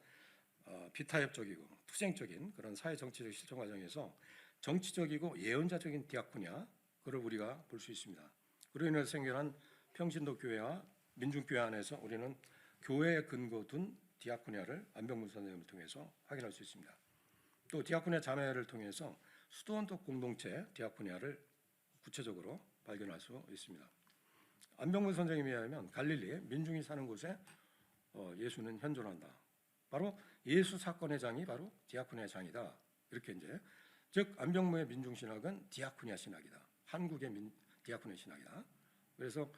비타협적이고 투쟁적인 그런 사회 정치적 실천 과정에서 정치적이고 예언자적인 디아코니아, 그걸 우리가 볼 수 있습니다. 그로 인해서 생겨난 평신도 교회와 민중교회 안에서 우리는 교회에 근거 둔 디아코니아를 안병근 선생님을 통해서 확인할 수 있습니다. 또 디아코니아 자매를 통해서 수도원독 공동체 디아코니아를 구체적으로 발견할 수 있습니다. 안병근 선생님에 의하면 갈릴리 민중이 사는 곳에 예수는 현존한다. 바로 예수 사건의 장이 바로 디아코니아 장이다. 이렇게 이제 즉 안병무의 민중신학은 디아코니아 신학이다. 한국의 디아코니아 신학이다. 그래서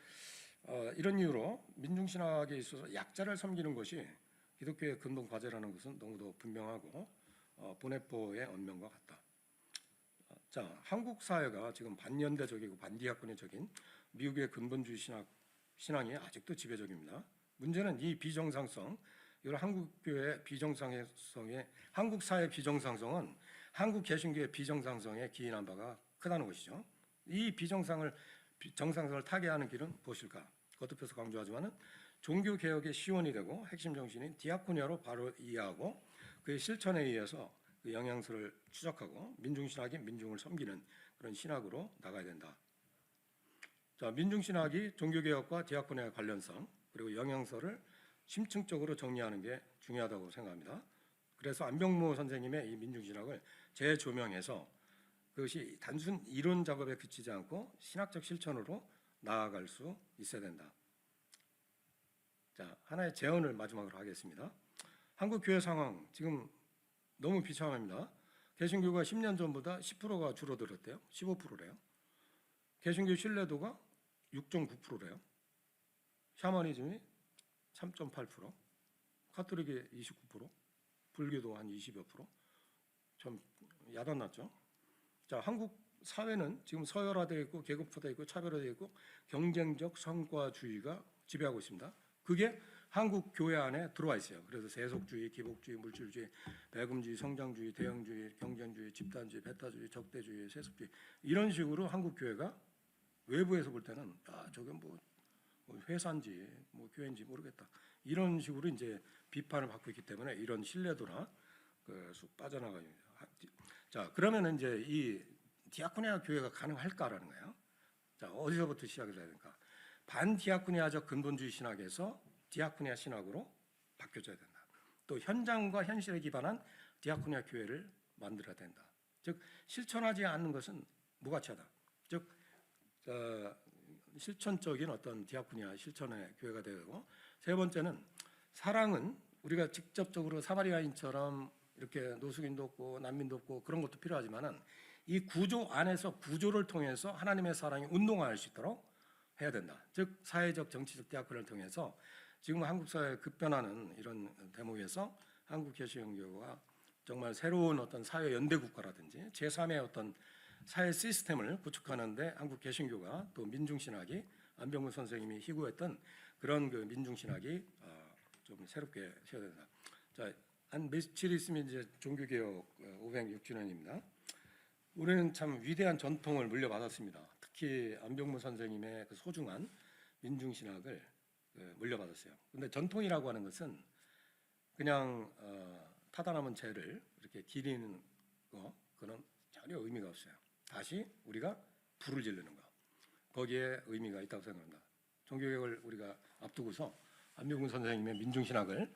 이런 이유로 민중신학에 있어서 약자를 섬기는 것이 기독교의 근본 과제라는 것은 너무도 분명하고 보네포의 언명과 같다. 자, 한국 사회가 지금 반연대적이고 반디아코니적인 미국의 근본주의 신앙이 아직도 지배적입니다. 문제는 이 비정상성, 이걸 한국교회의 비정상성의 한국 사회 비정상성은 한국 개신교의 비정상성에 기인한 바가 크다는 것이죠. 이 정상성을 타개하는 길은 무엇일까? 거듭해서 강조하지만은 종교 개혁의 시원이 되고 핵심 정신인 디아코니아로 바로 이해하고 그의 실천에 의해서 그 영향소를 추적하고 민중신학이 민중을 섬기는 그런 신학으로 나가야 된다. 자, 민중신학이 종교개혁과 디아코니아의 관련성 그리고 영향소를 심층적으로 정리하는 게 중요하다고 생각합니다. 그래서 안병무 선생님의 이 민중신학을 재조명해서 그것이 단순 이론 작업에 그치지 않고 신학적 실천으로 나아갈 수 있어야 된다. 자, 하나의 제언을 마지막으로 하겠습니다. 한국 교회 상황 지금 너무 비참합니다. 개신교가 10년 전보다 10%가 줄어들었대요. 15%래요. 개신교 신뢰도가 6.9%래요. 샤머니즘이 3.8%, 카톨릭이 29%. 불교도 한 20여 %. 좀 야단났죠. 자, 한국 사회는 지금 서열화되어 있고 계급화되어 있고 차별화되어 있고 경쟁적 성과주의가 지배하고 있습니다. 그게 한국 교회 안에 들어와 있어요. 그래서 세속주의, 기복주의, 물질주의, 배금주의, 성장주의, 대형주의, 경쟁주의, 집단주의, 배타주의, 적대주의, 세속주의 이런 식으로 한국 교회가 외부에서 볼 때는 저게 뭐 회사인지 뭐 교회인지 모르겠다 이런 식으로 이제 비판을 받고 있기 때문에 이런 신뢰도나 쑥 빠져나가요. 자, 그러면 이제 이 디아코니아 교회가 가능할까라는 거예요. 자, 어디서부터 시작을 해야 될까? 반디아코니아적 근본주의 신학에서 디아코니아 신학으로 바뀌어져야 된다. 또 현장과 현실에 기반한 디아코니아 교회를 만들어야 된다. 즉 실천하지 않는 것은 무가치하다. 즉 실천적인 어떤 디아코니아 실천의 교회가 되고, 세 번째는 사랑은 우리가 직접적으로 사마리아인처럼 이렇게 노숙인도 없고 난민도 없고 그런 것도 필요하지만은 이 구조 안에서 구조를 통해서 하나님의 사랑이 운동할 수 있도록 해야 된다. 즉 사회적 정치적 디아코니아를 통해서 지금 한국 사회 급변하는 이런 대목에서 한국 개신교가 정말 새로운 어떤 사회 연대 국가라든지 제3의 어떤 사회 시스템을 구축하는데 한국 개신교가 또 민중신학이 안병무 선생님이 희구했던 그런 그 민중신학이 좀 새롭게 세워야 된다. 자, 한 며칠 있으면 이제 종교개혁 506주년입니다. 우리는 참 위대한 전통을 물려받았습니다. 특히 안병무 선생님의 그 소중한 민중신학을 물려받았어요. 근데 전통이라고 하는 것은 그냥 타다 남은 재를 이렇게 기리는 거, 그런 전혀 의미가 없어요. 다시 우리가 불을 지르는 거, 거기에 의미가 있다고 생각합니다. 종교개혁을 우리가 앞두고서 안병무 선생님의 민중신학을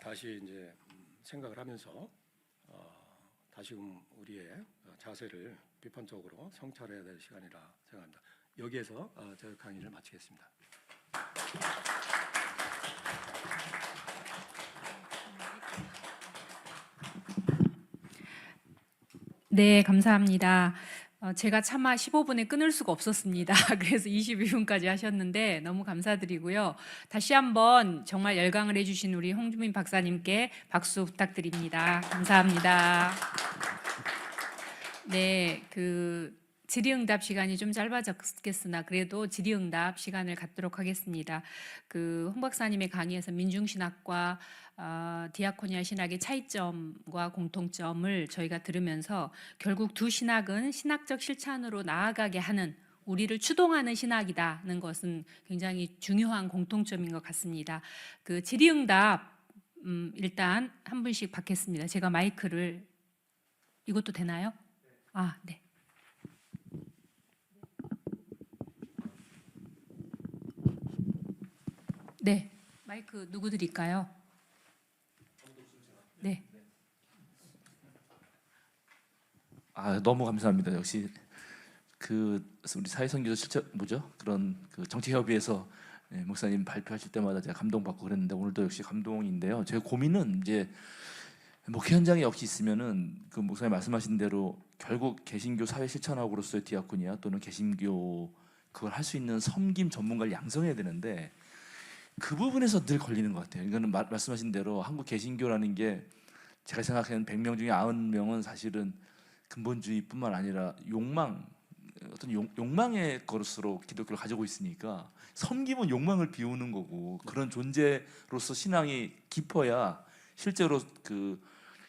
다시 이제 생각을 하면서 다시금 우리의 자세를 비판적으로 성찰해야 될 시간이라 생각합니다. 여기에서 제 강의를 마치겠습니다. 네, 감사합니다. 제가 차마 15분에 끊을 수가 없었습니다. 그래서 22분까지 하셨는데 너무 감사드리고요. 다시 한번 정말 열강을 해주신 우리 홍주민 박사님께 박수 부탁드립니다. 감사합니다. 네, 질의응답 시간이 좀 짧아졌겠으나 그래도 질의응답 시간을 갖도록 하겠습니다. 홍 박사님의 강의에서 민중신학과 디아코니아 신학의 차이점과 공통점을 저희가 들으면서 결국 두 신학은 신학적 실천으로 나아가게 하는, 우리를 추동하는 신학이다는 것은 굉장히 중요한 공통점인 것 같습니다. 질의응답 일단 한 분씩 받겠습니다. 제가 마이크를, 이것도 되나요? 네. 네, 마이크 누구 드릴까요? 네. 너무 감사합니다. 역시 우리 사회선교조 실천 그런 정치협의회에서 목사님 발표하실 때마다 제가 감동받고 그랬는데 오늘도 역시 감동인데요. 제 고민은 이제 목회 현장에 역시 있으면은 목사님 말씀하신 대로 결국 개신교 사회 실천학으로서의 디아코니아 또는 개신교 그걸 할 수 있는 섬김 전문가를 양성해야 되는데 그 부분에서 늘 걸리는 것 같아요. 이거는 말씀하신 대로 한국 개신교라는 게 제가 생각하는 100명 중에 90명은 사실은 근본주의뿐만 아니라 욕망의 것으로 기독교를 가지고 있으니까 섬김은 욕망을 비우는 거고 그런 존재로서 신앙이 깊어야 실제로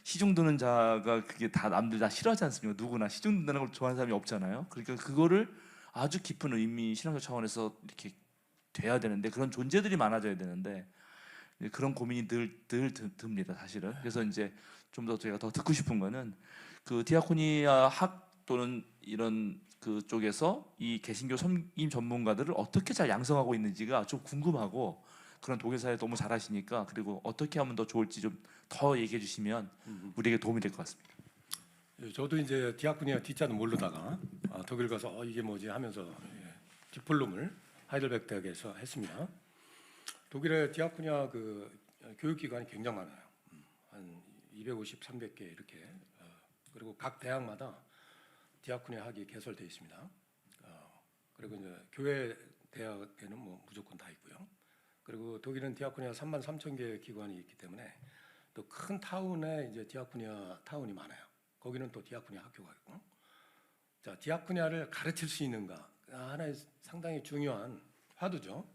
시중 드는 자가 그게 다 남들 다 싫어하지 않습니까? 누구나 시중 듣는 걸 좋아하는 사람이 없잖아요. 그러니까 그거를 아주 깊은 의미 신앙적 차원에서 이렇게 돼야 되는데 그런 존재들이 많아져야 되는데 그런 고민이 늘 듭니다 사실은. 그래서 이제 좀 더 제가 더 듣고 싶은 거는 디아코니아 학 또는 이런 쪽에서 이 개신교 섬김 전문가들을 어떻게 잘 양성하고 있는지가 좀 궁금하고, 그런 독일사에 너무 잘하시니까 그리고 어떻게 하면 더 좋을지 좀 더 얘기해 주시면 우리에게 도움이 될 것 같습니다. 저도 이제 디아코니아 D자는 모르다가 독일 가서 이게 뭐지 하면서 디플롬을 하이델베르크 대학에서 했습니다. 독일의 디아코니아 교육기관이 굉장히 많아요. 한 250, 300개 이렇게. 그리고 각 대학마다 디아코니아 학이 개설되어 있습니다. 그리고 이제 교회 대학에는 뭐 무조건 다 있고요. 그리고 독일은 디아코니아 33,000개 기관이 있기 때문에 또 큰 타운에 이제 디아코니아 타운이 많아요. 거기는 또 디아코니아 학교가 있고. 자, 디아코니아를 가르칠 수 있는가? 하나의 상당히 중요한 화두죠.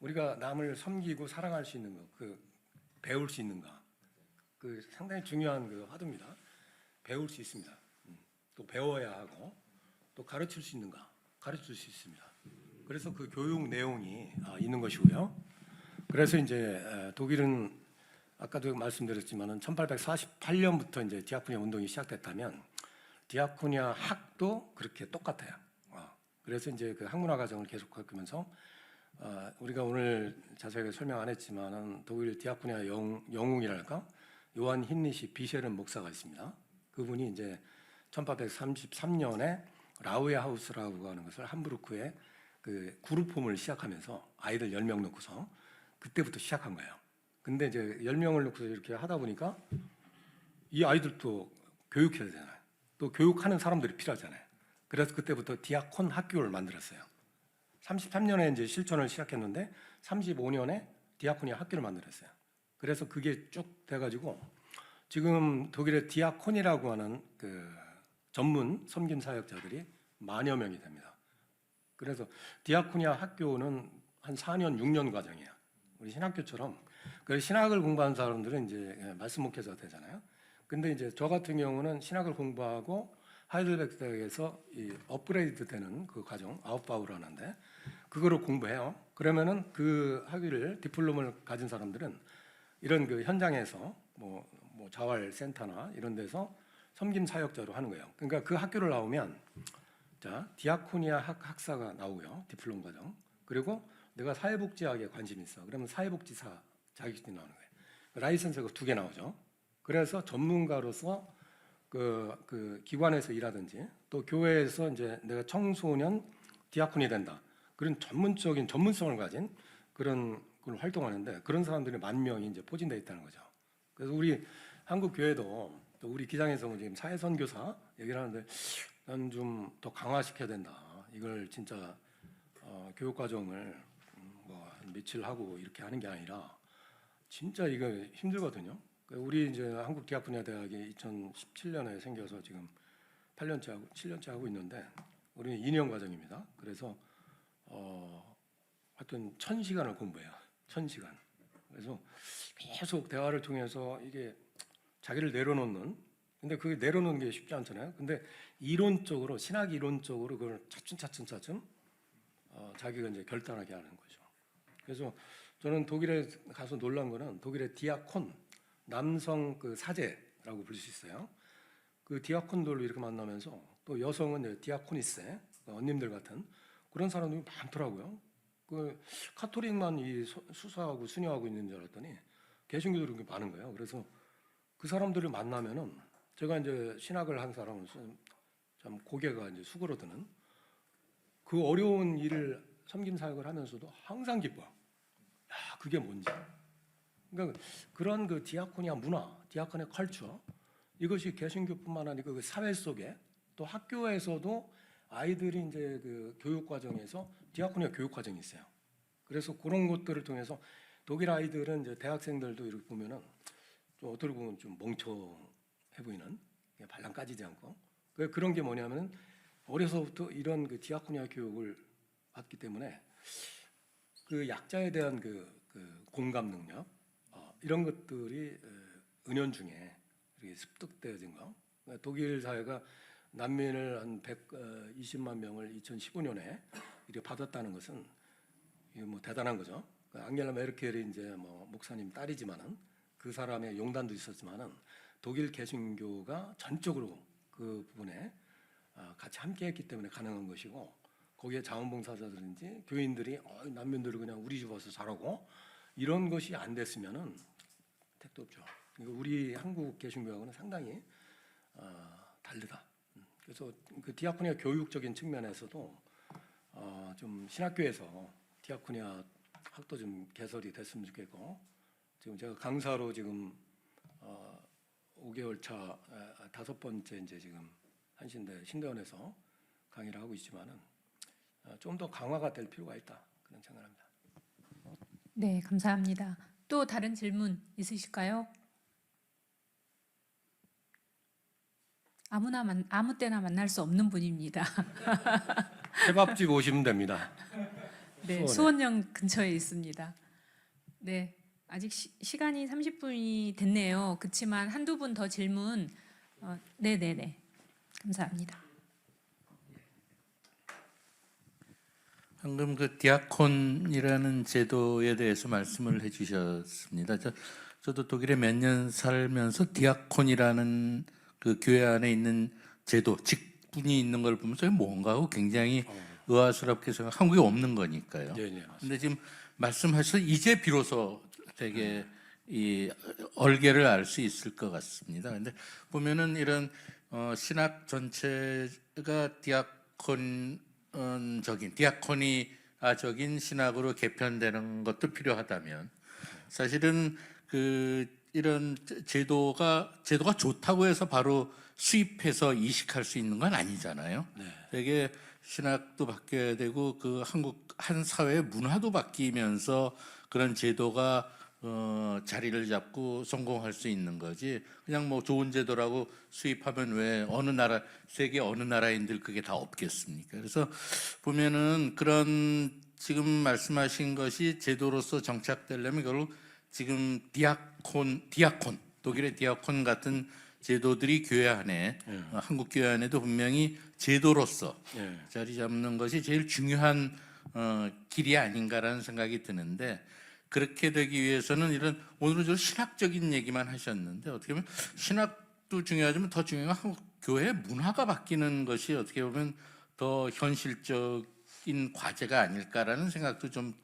우리가 남을 섬기고 사랑할 수 있는 거, 배울 수 있는가? 상당히 중요한 화두입니다. 배울 수 있습니다. 또 배워야 하고 또 가르칠 수 있는가? 가르칠 수 있습니다. 그래서 그 교육 내용이 있는 것이고요. 그래서 이제 독일은 아까도 말씀드렸지만은 1848년부터 이제 디아코니아 운동이 시작됐다면 디아코니아 학도 그렇게 똑같아요. 그래서 이제 그 학문화 과정을 계속 겪으면서 우리가 오늘 자세하게 설명 안 했지만은 독일 디아코니아 영웅이랄까 요한 힌리시 비셰른 목사가 있습니다. 그분이 이제 1833년에 라우에 하우스라고 하는 것을 함부르크에 그 그룹홈을 시작하면서 아이들 10명 놓고서 그때부터 시작한 거예요. 근데 이제 10명을 놓고서 이렇게 하다 보니까 이 아이들도 교육해야 되잖아요. 또 교육하는 사람들이 필요하잖아요. 그래서 그때부터 디아콘 학교를 만들었어요. 33년에 이제 실천을 시작했는데 35년에 디아코니아 학교를 만들었어요. 그래서 그게 쭉 돼가지고 지금 독일의 디아콘이라고 하는 그 전문 섬김 사역자들이 만여 명이 됩니다. 그래서 디아코니아 학교는 한 4년, 6년 과정이에요. 우리 신학교처럼. 그래서 신학을 공부하는 사람들은 이제 말씀 목회자가 되잖아요. 근데 이제 저 같은 경우는 신학을 공부하고 하이델베르크 대학에서 이 업그레이드 되는 그 과정, 아웃바우라는데 그거를 공부해요. 그러면은 그 학위를 디플롬을 가진 사람들은 이런 그 현장에서 뭐 자활센터나 이런 데서 섬김 사역자로 하는 거예요. 그러니까 그 학교를 나오면 자 디아코니아 학사가 나오고요, 디플롬 과정. 그리고 내가 사회복지학에 관심이 있어. 그러면 사회복지사 자격증이 나오는 거예요. 라이선스가 2개 나오죠. 그래서 전문가로서 그 기관에서 일하든지 또 교회에서 이제 내가 청소년 디아콘이 된다. 그런 전문적인 전문성을 가진 그런 걸 활동하는데 그런 사람들이 10,000명이 이제 포진되어 있다는 거죠. 그래서 우리 한국 교회도 또 우리 기장에서 지금 사회선교사 얘기를 하는데 난 좀 더 강화시켜야 된다. 이걸 진짜 교육 과정을 한 며칠 하고 이렇게 하는 게 아니라 진짜 이거 힘들거든요. 우리 이제 한국 디아코니아 대학이 2017년에 생겨서 지금 8년째 하고 7년째 하고 있는데 우리는 2년 과정입니다. 그래서 하여튼 1000시간을 공부해요. 1000시간. 그래서 계속 대화를 통해서 이게 자기를 내려놓는, 근데 그게 내려놓는 게 쉽지 않잖아요. 근데 이론적으로 신학 이론적으로 그걸 차츰 자기가 이제 결단하게 하는 거죠. 그래서 저는 독일에 가서 놀란 거는 독일의 디아콘 남성 그 사제라고 부를 수 있어요. 그 디아콘들로 이렇게 만나면서 또 여성은 디아코니세 언님들 같은 그런 사람들이 많더라고요. 그 카톨릭만 이 수사하고 순회하고 있는 줄 알았더니 개신교들이 그렇게 많은 거예요. 그래서 그 사람들을 만나면은 제가 이제 신학을 한 사람은 참 고개가 이제 수그러드는 그 어려운 일을 섬김 사역을 하면서도 항상 기뻐요. 야, 그게 뭔지. 그러니까 그런 그 디아코니아 문화, 디아코니아 컬처 이것이 개신교뿐만 아니고 그 사회 속에 또 학교에서도 아이들이 이제 그 교육 과정에서 디아코니아 교육 과정이 있어요. 그래서 그런 것들을 통해서 독일 아이들은 이제 대학생들도 이렇게 보면은 좀 어떻게 보면 좀 멍청해 보이는 발랑 까지지 않고 그런 게 뭐냐면은 어려서부터 이런 그 디아코니아 교육을 받기 때문에 그 약자에 대한 그 공감 능력 이런 것들이 은연중에 이렇게 습득되어진 거. 독일 사회가 난민을 한 120만 명을 2015년에 이렇게 받았다는 것은 이게 뭐 대단한 거죠. 앙겔라 메르켈이 이제 뭐 목사님 딸이지만은 그 사람의 용단도 있었지만은 독일 개신교가 전적으로 그 부분에 같이 함께했기 때문에 가능한 것이고 거기에 자원봉사자들인지 교인들이 난민들을 그냥 우리 집 와서 잘하고 이런 것이 안 됐으면은 택도 없죠. 그러니까 우리 한국 개신교하고는 상당히 다르다. 그래서 그 디아코니아 교육적인 측면에서도 좀 신학교에서 디아코니아 학도 좀 개설이 됐으면 좋겠고 지금 제가 강사로 지금 5개월 차 5번째 이제 지금 신대원에서 강의를 하고 있지만은 좀 더 강화가 될 필요가 있다 그런 생각합니다. 네, 감사합니다. 또 다른 질문 있으실까요? 아무 때나 만날 수 없는 분입니다. 케밥집 오시면 됩니다. 네, 수원에. 수원역 근처에 있습니다. 네, 아직 시간이 30분이 됐네요. 그렇지만 한두 분 더 질문. 네네네. 감사합니다. 방금 그 디아콘이라는 제도에 대해서 말씀을 해주셨습니다. 저도 독일에 몇 년 살면서 디아콘이라는 그 교회 안에 있는 제도, 직분이 있는 걸 보면서 뭔가 하고 굉장히 의아스럽게 생각. 한국에 없는 거니까요. 네, 네, 맞습니다. 근데 지금 말씀하셔서 이제 비로소 되게 이 얼개를 알 수 있을 것 같습니다. 근데 보면은 이런 신학 전체가 디아코니아적인 신학으로 개편되는 것도 필요하다면 사실은 그 이런 제도가 좋다고 해서 바로 수입해서 이식할 수 있는 건 아니잖아요. 네. 되게 신학도 바뀌어야 되고 그 한국 한 사회의 문화도 바뀌면서 그런 제도가 자리를 잡고 성공할 수 있는 거지. 그냥 뭐 좋은 제도라고 수입하면 왜 어느 나라 세계 어느 나라인들 그게 다 없겠습니까? 그래서 보면은 그런 지금 말씀하신 것이 제도로서 정착되려면 결국 지금 디아콘 독일의 디아콘 같은 제도들이 교회 안에 한국 교회 안에도 분명히 제도로서 자리 잡는 것이 제일 중요한 길이 아닌가라는 생각이 드는데 그렇게 되기 위해서는 이런 오늘은 좀 신학적인 얘기만 하셨는데 어떻게 보면 신학도 중요하지만 더 중요한 건 한국 교회 문화가 바뀌는 것이 어떻게 보면 더 현실적인 과제가 아닐까라는 생각도 좀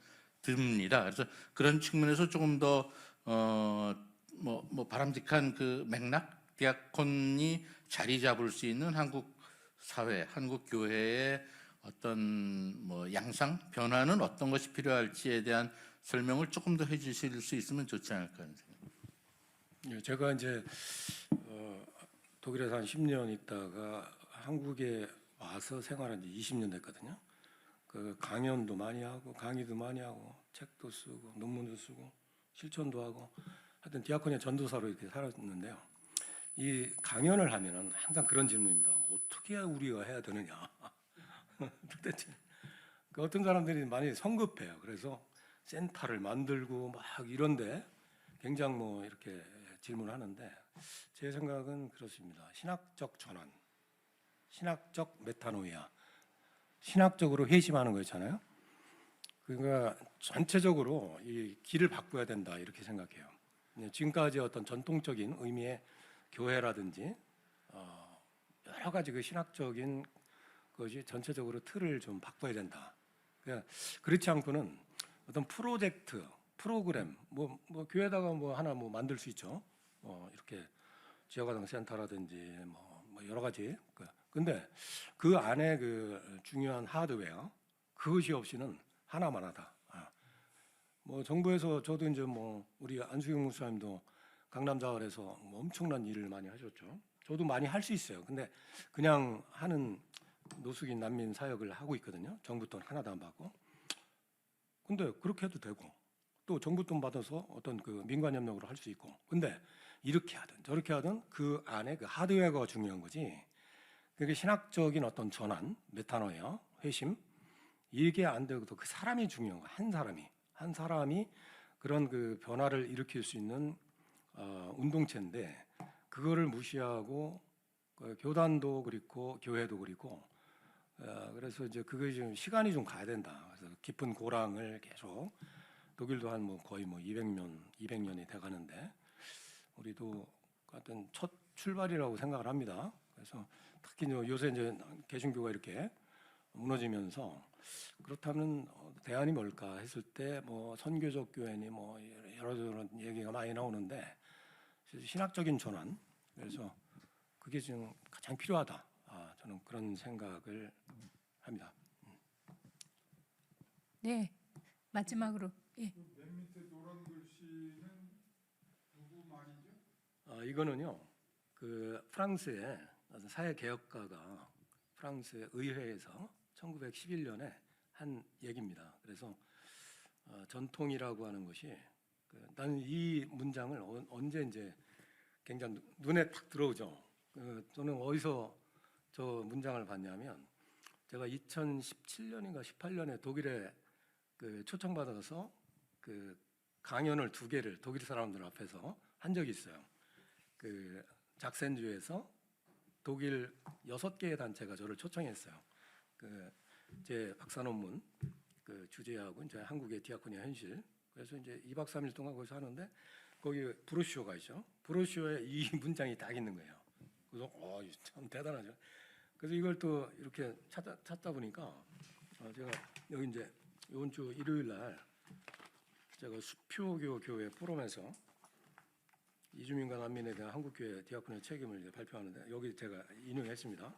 듭니다. 그래서 그런 측면에서 조금 더 바람직한 그 맥락, 디아콘이 자리 잡을 수 있는 한국 사회, 한국 교회의 어떤 뭐 양상, 변화는 어떤 것이 필요할지에 대한 설명을 조금 더 해주실 수 있으면 좋지 않을까 하는 생각. 제가 이제 독일에서 한 10년 있다가 한국에 와서 생활한 지 20년 됐거든요. 그 강연도 많이 하고 강의도 많이 하고 책도 쓰고 논문도 쓰고 실천도 하고 하여튼 디아코니아 전도사로 이렇게 살았는데요. 이 강연을 하면은 항상 그런 질문입니다. 어떻게 우리가 해야 되느냐? 도대체 그 어떤 사람들이 많이 성급해요. 그래서 센터를 만들고 막 이런데 굉장히 뭐 이렇게 질문하는데 제 생각은 그렇습니다. 신학적 전환, 신학적 메타노이아, 신학적으로 회심하는 거 있잖아요. 그러니까 전체적으로 이 길을 바꿔야 된다 이렇게 생각해요. 지금까지 어떤 전통적인 의미의 교회라든지 여러 가지 그 신학적인 것이 전체적으로 틀을 좀 바꿔야 된다. 그러니까 그렇지 않고는 어떤 프로젝트, 프로그램, 뭐 교회다가 뭐 하나 뭐 만들 수 있죠. 이렇게 지역아동 센터라든지 뭐 여러 가지. 근데 그 안에 그 중요한 하드웨어 그것이 없이는 하나만 하다. 뭐 정부에서 저도 이제 뭐 우리 안수경 목사님도 강남자활에서 뭐 엄청난 일을 많이 하셨죠. 저도 많이 할 수 있어요. 근데 그냥 하는 노숙인 난민 사역을 하고 있거든요. 정부 돈 하나도 안 받고. 근데 그렇게 해도 되고 또 정부 돈 받아서 어떤 그 민관 협력으로 할 수 있고. 근데 이렇게 하든 저렇게 하든 그 안에 그 하드웨어가 중요한 거지. 그게 신학적인 어떤 전환, 메타노이아, 회심 이게 안 되고도 그 사람이 중요한 거. 한 사람이 그런 그 변화를 일으킬 수 있는 운동체인데 그거를 무시하고 교단도 그렇고 교회도 그렇고 그래서 이제 그게 좀 시간이 좀 가야 된다. 그래서 깊은 고랑을 계속 독일도 한 뭐 거의 뭐 200년이 돼 가는데 우리도 같은 첫 출발이라고 생각을 합니다. 그래서 특히 요새 이제 개신교가 이렇게 무너지면서 그렇다면 대안이 뭘까 했을 때 뭐 선교적 교회니 뭐 여러 얘기가 많이 나오는데 신학적인 전환 그래서 그게 지금 가장 필요하다. 저는 그런 생각을 합니다. 네, 마지막으로. 예. 맨 밑에 노란 글씨는 누구 말이죠? 이거는요. 그 프랑스의 사회 개혁가가 프랑스 의회에서 1911년에 한 얘기입니다. 그래서 전통이라고 하는 것이 나는 이 문장을 언제 이제 굉장히 눈에 탁 들어오죠. 저는 어디서 저 문장을 봤냐면 제가 2017년인가 18년에 독일에 그 초청받아서 그 강연을 2개를 독일 사람들 앞에서 한 적이 있어요. 그 작센주에서 독일 6개의 단체가 저를 초청했어요. 그 제 박사 논문 그 주제하고 이제 한국의 디아코니아 현실. 그래서 이제 2박 3일 동안 거기서 하는데 거기 브로슈어가 있죠. 브로슈어에 이 문장이 딱 있는 거예요. 그래서 참 대단하죠. 그래서 이걸 또 이렇게 찾다 보니까 제가 여기 이제 이번 주 일요일 날 제가 수표교 교회 포럼에서 이주민과 난민에 대한 한국교회 디아코니아 책임을 이제 발표하는데 여기 제가 인용했습니다.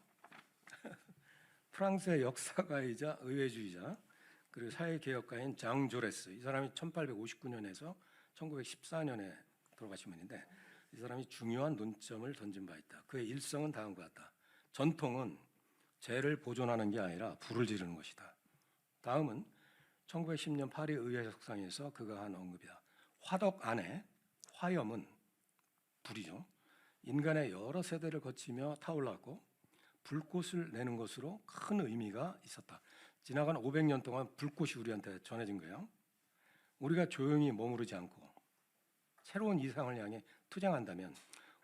프랑스의 역사가이자 의회주의자 그리고 사회개혁가인 장 조레스 이 사람이 1859년에서 1914년에 돌아가신 분인데 이 사람이 중요한 논점을 던진 바 있다. 그의 일성은 다음과 같다. 전통은 죄를 보존하는 게 아니라 불을 지르는 것이다. 다음은 1910년 파리 의회 석상에서 그가 한 언급이다. 화덕 안에 화염은 불이죠. 인간의 여러 세대를 거치며 타올랐고 불꽃을 내는 것으로 큰 의미가 있었다. 지나간 500년 동안 불꽃이 우리한테 전해진 거예요. 우리가 조용히 머무르지 않고 새로운 이상을 향해 투쟁한다면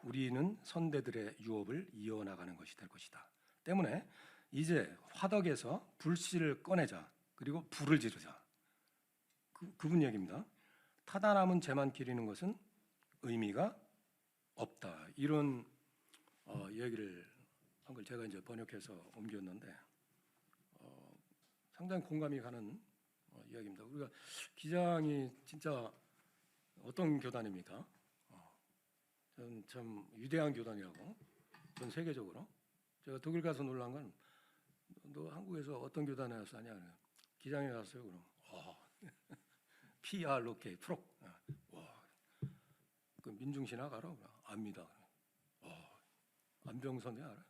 우리는 선대들의 유업을 이어나가는 것이 될 것이다. 때문에 이제 화덕에서 불씨를 꺼내자. 그리고 불을 지르자. 그분 얘기입니다. 타다 남은 재만 기리는 것은 의미가 없다. 이런 얘기를 한 걸 제가 이제 번역해서 옮겼는데 상당히 공감이 가는 이야기입니다. 우리가 기장이 진짜 어떤 교단입니까? 저는 참 위대한 교단이라고 전 세계적으로 제가 독일 가서 놀란 건 너 한국에서 어떤 교단에 와서 하냐 그래요. 기장에 갔어요. 그럼 PROK 프록 그 민중신학 알아? 압니다. 안병선이 알아요?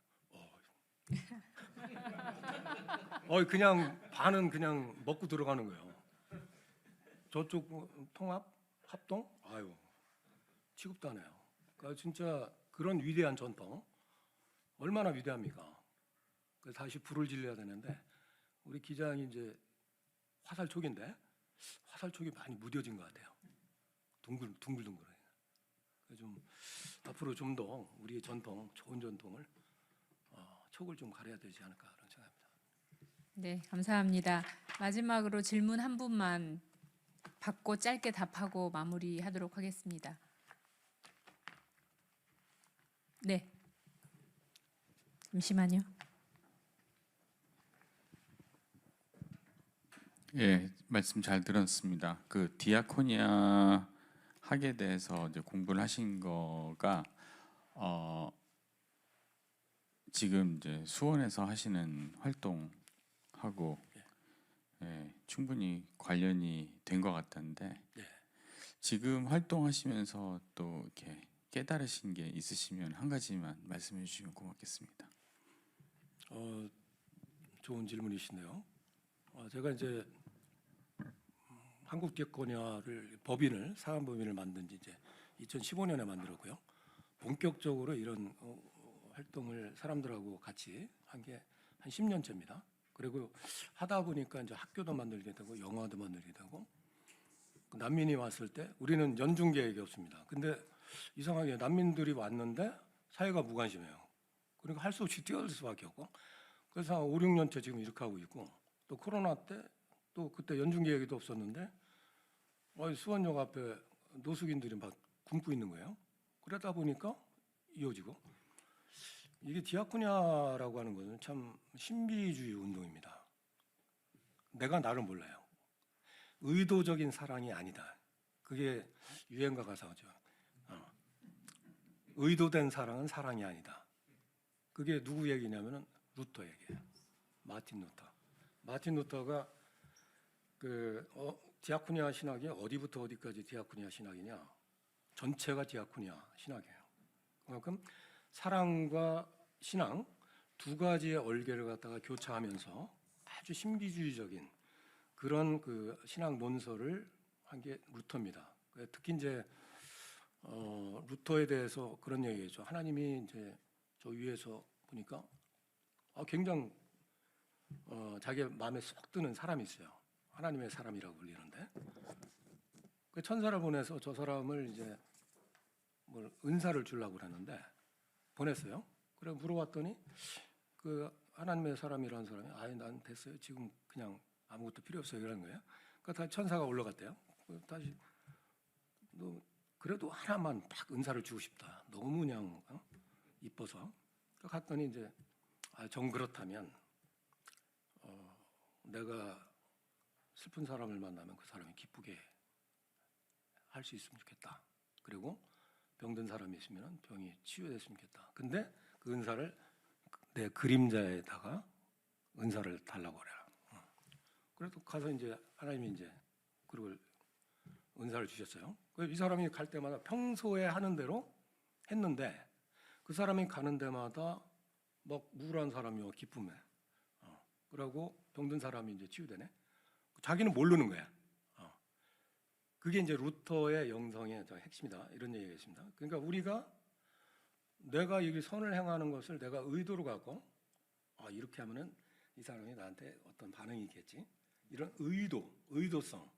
그냥 반은 그냥 먹고 들어가는 거예요. 저쪽 통합 합동 취급도 안 해요. 그러니까 진짜 그런 위대한 전통 얼마나 위대합니까? 그래서 다시 불을 질려야 되는데 우리 기장이 이제 화살촉인데 화살촉이 많이 무뎌진 것 같아요. 둥글둥글해. 좀 앞으로 좀 더 우리의 전통, 좋은 전통을 촉을 좀 가려야 되지 않을까 그런 생각합니다. 네, 감사합니다. 마지막으로 질문 한 분만 받고 짧게 답하고 마무리하도록 하겠습니다. 네, 잠시만요. 예, 말씀 잘 들었습니다. 그 디아코니아 학에 대해서 이제 공부를 하신 거가 지금 이제 수원에서 하시는 활동하고 충분히 관련이 된 것 같던데 지금 활동하시면서 또 이렇게 깨달으신 게 있으시면 한 가지만 말씀해 주시면 고맙겠습니다. 좋은 질문이시네요. 제가 이제 한국 디아코니아를 법인을 사안법인을 만든 지 이제 2015년에 만들었고요. 본격적으로 이런 활동을 사람들하고 같이 한 게 한 10년째입니다. 그리고 하다 보니까 이제 학교도 만들게 되고 영화도 만들게 되고 난민이 왔을 때 우리는 연중 계획이 없습니다. 근데 이상하게 난민들이 왔는데 사회가 무관심해요. 그러니까 할 수 없이 뛰어들 수밖에 없고 그래서 한 5, 6년째 지금 이렇게 하고 있고 또 코로나 때 또 그때 연중 계획도 없었는데 수원역 앞에 노숙인들이 막 굶고 있는 거예요. 그러다 보니까 이어지고 이게 디아코니아라고 하는 것은 참 신비주의 운동입니다. 내가 나를 몰라요. 의도적인 사랑이 아니다. 그게 유행가 가사죠. 의도된 사랑은 사랑이 아니다. 그게 누구 얘기냐면은 루터 얘기예요. 마틴 루터. 마틴 루터가 디아코니아 신학이 어디부터 어디까지 디아코니아 신학이냐? 전체가 디아코니아 신학이에요. 그만큼 사랑과 신앙 두 가지의 얼개를 갖다가 교차하면서 아주 신비주의적인 그런 그 신학 논설을 한 게 루터입니다. 특히 이제 루터에 대해서 그런 얘기죠. 하나님이 이제 저 위에서 보니까 굉장히 자기 마음에 쏙 드는 사람이 있어요. 하나님의 사람이라고 불리는데 그 천사를 보내서 저 사람을 이제 뭘 은사를 주려고 그랬는데 보냈어요. 그래 물어봤더니 그 하나님의 사람이라는 사람이 아니 난 됐어요. 지금 그냥 아무것도 필요 없어요. 이런 거예요. 그러니까 다시 천사가 올라갔대요. 다시 너 그래도 하나만 딱 은사를 주고 싶다. 너무 그냥 이뻐서. 갔더니 이제 정 그렇다면 내가 슬픈 사람을 만나면 그 사람이 기쁘게 할 수 있으면 좋겠다. 그리고 병든 사람이 있으면 병이 치유됐으면 좋겠다. 근데 그 은사를 내 그림자에다가 은사를 달라고 그래라. 그래도 가서 이제 하나님이 이제 그걸 은사를 주셨어요. 이 사람이 갈 때마다 평소에 하는 대로 했는데 그 사람이 가는 데마다 막 우울한 사람이 기쁨에 그러고 병든 사람이 이제 치유되네. 자기는 모르는 거야. 그게 이제 루터의 영성의 핵심이다. 이런 얘기가 있습니다. 그러니까 우리가 내가 이 선을 행하는 것을 내가 의도로 갖고 이렇게 하면은 이 사람이 나한테 어떤 반응이 있겠지. 이런 의도성을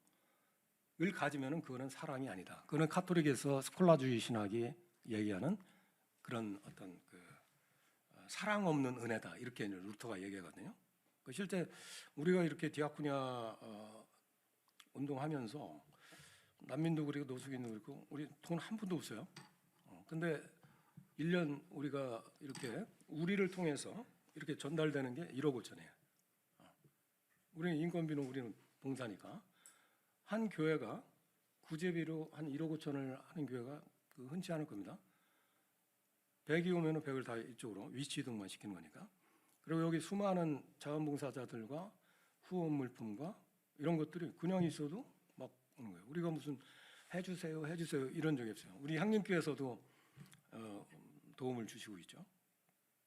가지면은 그거는 사랑이 아니다. 그거는 카톨릭에서 스콜라주의 신학이 얘기하는 그런 어떤 그 사랑 없는 은혜다. 이렇게 루터가 얘기하거든요. 실제 우리가 이렇게 디아코니아 운동하면서 난민도 그리고 노숙인도 그렇고 우리 돈 한 푼도 없어요. 근데 1년 우리가 이렇게 우리를 통해서 이렇게 전달되는 게 1억 5천이에요. 우리는 인건비는 우리는 봉사니까 한 교회가 구제비로 한 1억 5천을 하는 교회가 흔치 않을 겁니다. 100이 오면은 100을 다 이쪽으로 위치 이동만 시키는 거니까. 그리고 여기 수많은 자원봉사자들과 후원 물품과 이런 것들이 그냥 있어도 막 오는 거예요. 우리가 무슨 해주세요 이런 적이 없어요. 우리 향림교회에서도 도움을 주시고 있죠.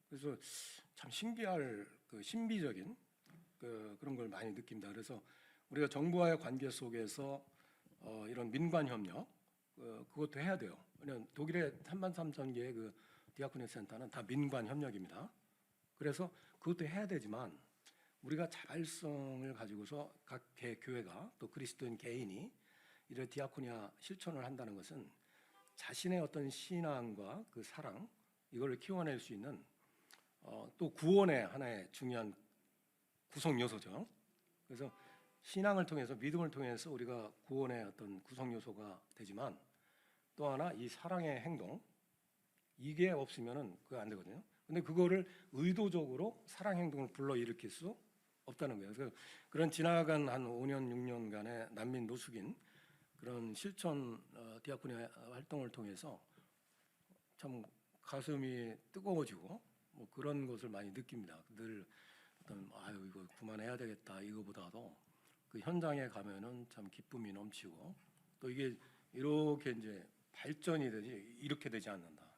그래서 참 신기할 그 신비적인 그런 걸 많이 느낍니다. 그래서 우리가 정부와의 관계 속에서 이런 민관 협력 그것도 해야 돼요. 왜냐하면 독일의 33,000개의 그 디아코니 센터는 다 민관 협력입니다. 그래서 그것도 해야 되지만 우리가 자발성을 가지고서 각 교회가 또 그리스도인 개인이 이런 디아코니아 실천을 한다는 것은 자신의 어떤 신앙과 그 사랑 이걸 키워낼 수 있는 또 구원의 하나의 중요한 구성 요소죠. 그래서 신앙을 통해서 믿음을 통해서 우리가 구원의 어떤 구성 요소가 되지만 또 하나 이 사랑의 행동 이게 없으면은 그거 안 되거든요. 근데 그거를 의도적으로 사랑 행동을 불러일으킬 수 없다는 거예요. 그래서 그런 지나간 한 5년 6년간의 난민 노숙인 그런 실천 디아코니아 활동을 통해서 참 가슴이 뜨거워지고 뭐 그런 것을 많이 느낍니다. 늘 어떤 이거 그만해야 되겠다 이거보다도 그 현장에 가면은 참 기쁨이 넘치고 또 이게 이렇게 이제 발전이 되지 이렇게 되지 않는다.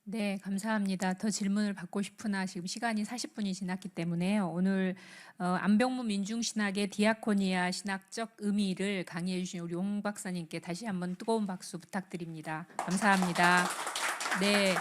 네, 감사합니다. 더 질문을 받고 싶으나 지금 시간이 40분이 지났기 때문에요. 오늘 안병무 민중신학의 디아코니아 신학적 의미를 강의해 주신 우리 홍 박사님께 다시 한번 뜨거운 박수 부탁드립니다. 감사합니다. 네,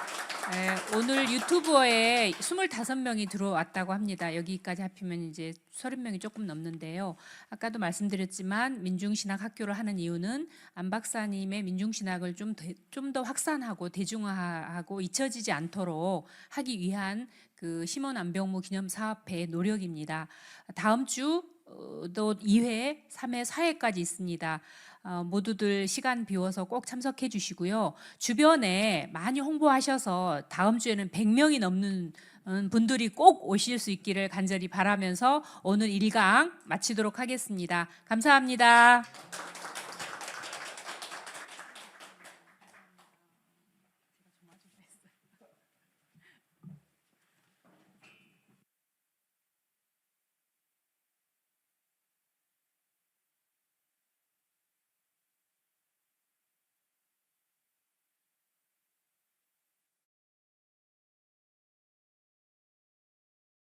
오늘 유튜버에 25명이 들어왔다고 합니다. 여기까지 합치면 이제 30명이 조금 넘는데요. 아까도 말씀드렸지만 민중신학 학교를 하는 이유는 안 박사님의 민중신학을 좀 더 확산하고 대중화하고 잊혀지지 않도록 하기 위한 그 시몬 안병무 기념사업회의 노력입니다. 다음 주도 2회, 3회, 4회까지 있습니다. 모두들 시간 비워서 꼭 참석해 주시고요. 주변에 많이 홍보하셔서 다음 주에는 100명이 넘는 분들이 꼭 오실 수 있기를 간절히 바라면서 오늘 1강 마치도록 하겠습니다. 감사합니다.